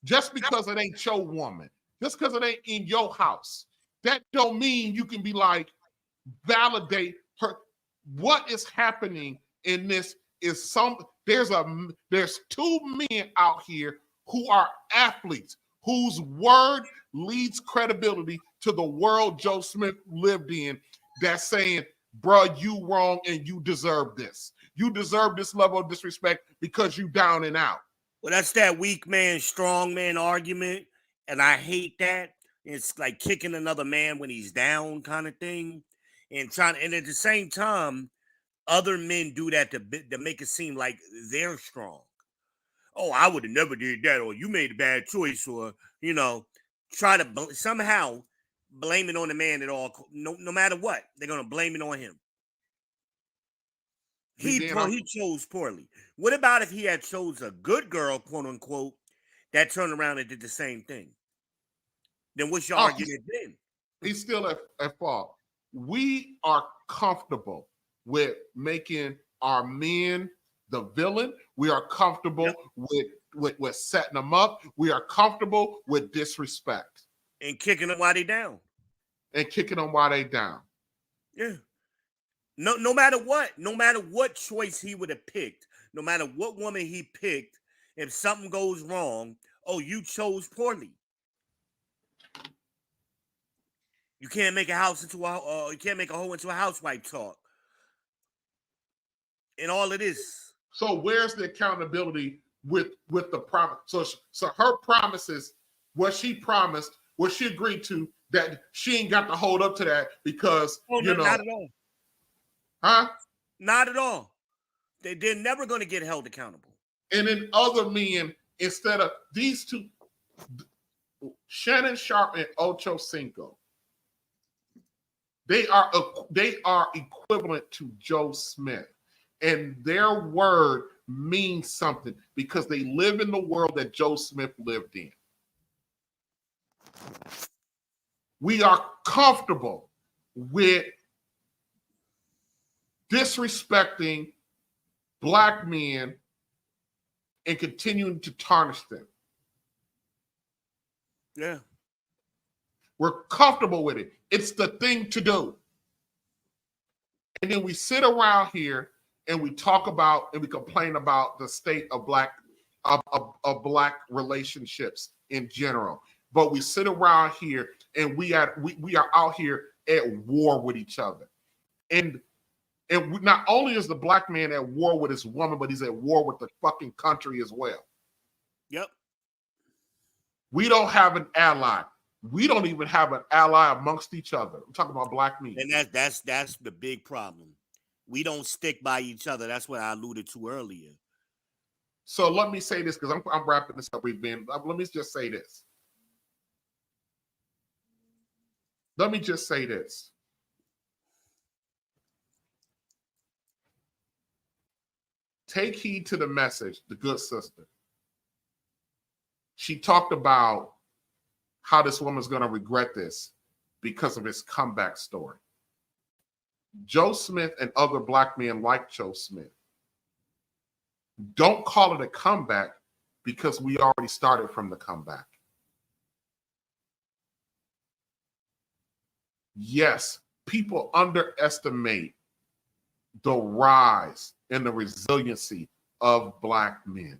Just because it ain't your woman, just because it ain't in your house, that don't mean you can be like, validate her. What is happening in this is there's two men out here who are athletes, whose word leads credibility to the world Joe Smith lived in, that's saying, bruh, you wrong and you deserve this. You deserve this level of disrespect because you down and out. Well, that's that weak man, strong man argument. And I hate that. It's like kicking another man when he's down kind of thing. And at the same time, other men do that to make it seem like they're strong. Oh, I would have never did that, or you made a bad choice, or, try to somehow blame it on the man at all. No matter what, they're going to blame it on him. He chose poorly. What about if he had chose a good girl, quote unquote, that turned around and did the same thing? Then what's your argument then? He's still at fault. We are comfortable with making our men the villain. We are comfortable with setting them up. We are comfortable with disrespect. And kicking them while they down. Yeah. No matter what choice he would have picked, no matter what woman he picked, if something goes wrong, oh, you chose poorly. You can't make a house into you can't make a hoe into a housewife talk. And all it is. So where's the accountability with the promise? So her promises, what she promised, what she agreed to, that she ain't got to hold up to that because not at all. Huh? Not at all. They're never going to get held accountable. And then other men, instead of these two, Shannon Sharp and Ocho Cinco, They are equivalent to Joe Smith, and their word means something because they live in the world that Joe Smith lived in. We are comfortable with disrespecting Black men and continuing to tarnish them. Yeah. We're comfortable with it. It's the thing to do. And then we sit around here and we talk about and we complain about the state of Black relationships in general. But we sit around here and we are out here at war with each other. And not only is the Black man at war with his woman, but he's at war with the fucking country as well. Yep. We don't have an ally. We don't even have an ally amongst each other. I'm talking about Black men. And that's the big problem. We don't stick by each other. That's what I alluded to earlier. So let me say this because I'm wrapping this up. Let me just say this. Let me just say this. Take heed to the message, the good sister. She talked about how this woman's going to regret this because of his comeback story. Joe Smith and other Black men like Joe Smith don't call it a comeback because we already started from the comeback. Yes, people underestimate the rise and the resiliency of Black men.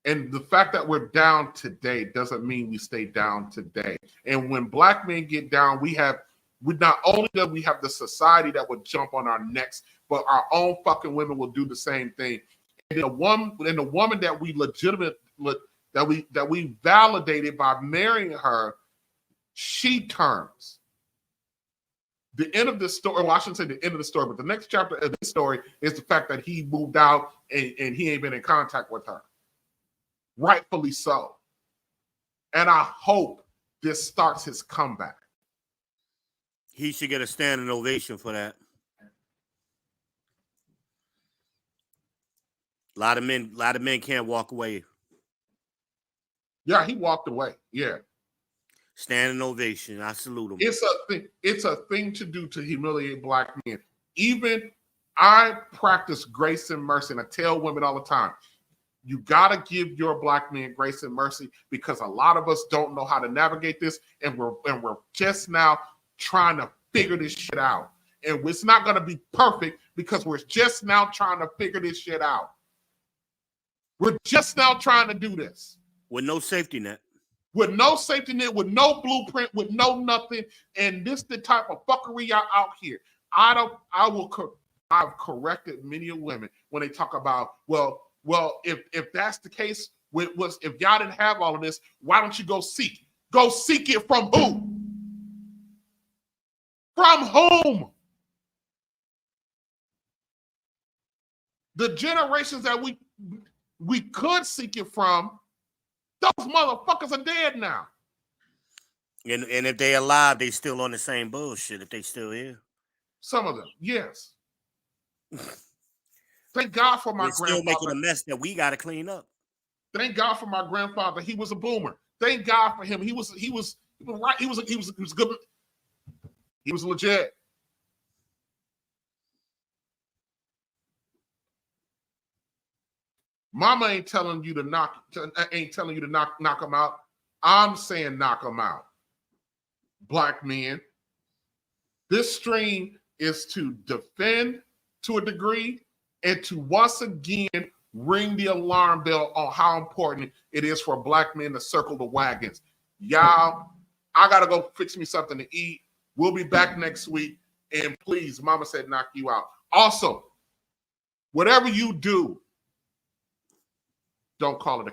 And the fact that we're down today doesn't mean we stay down today. And when Black men get down, we not only do we have the society that would jump on our necks, but our own fucking women will do the same thing. And the woman that we that we validated by marrying her, she turns. The end of this story, well, I shouldn't say the end of the story, but the next chapter of this story is the fact that he moved out and he ain't been in contact with her. Rightfully so. And I hope this starts his comeback. He should get a standing ovation for that. A lot of men can't walk away. Yeah, he walked away. Yeah. Standing ovation. I salute him. It's a thing to do to humiliate Black men. Even I practice grace and mercy, and I tell women all the time, you got to give your Black men grace and mercy because a lot of us don't know how to navigate this, and we're just now trying to figure this shit out. And it's not going to be perfect because we're just now trying to figure this shit out. We're just now trying to do this. With no safety net. With no safety net, with no blueprint, with no nothing. And this the type of fuckery y'all out here. I've corrected many women when they talk about, well, if that's the case, if y'all didn't have all of this, why don't you go seek it? Go seek it from who? From whom? The generations that we could seek it from, those motherfuckers are dead now. And if they alive, they still on the same bullshit if they still here. Some of them, yes. Thank God for my grandfather. Still making a mess that we got to clean up. Thank God for my grandfather. He was a boomer. Thank God for him. He was right. He was good. He was legit. Mama ain't telling you to knock him out. I'm saying knock him out. Black men. This stream is to defend to a degree and to once again ring the alarm bell on how important it is for Black men to circle the wagons. Y'all, I gotta go fix me something to eat. We'll be back next week. And please, Mama said knock you out. Also, whatever you do, don't call it a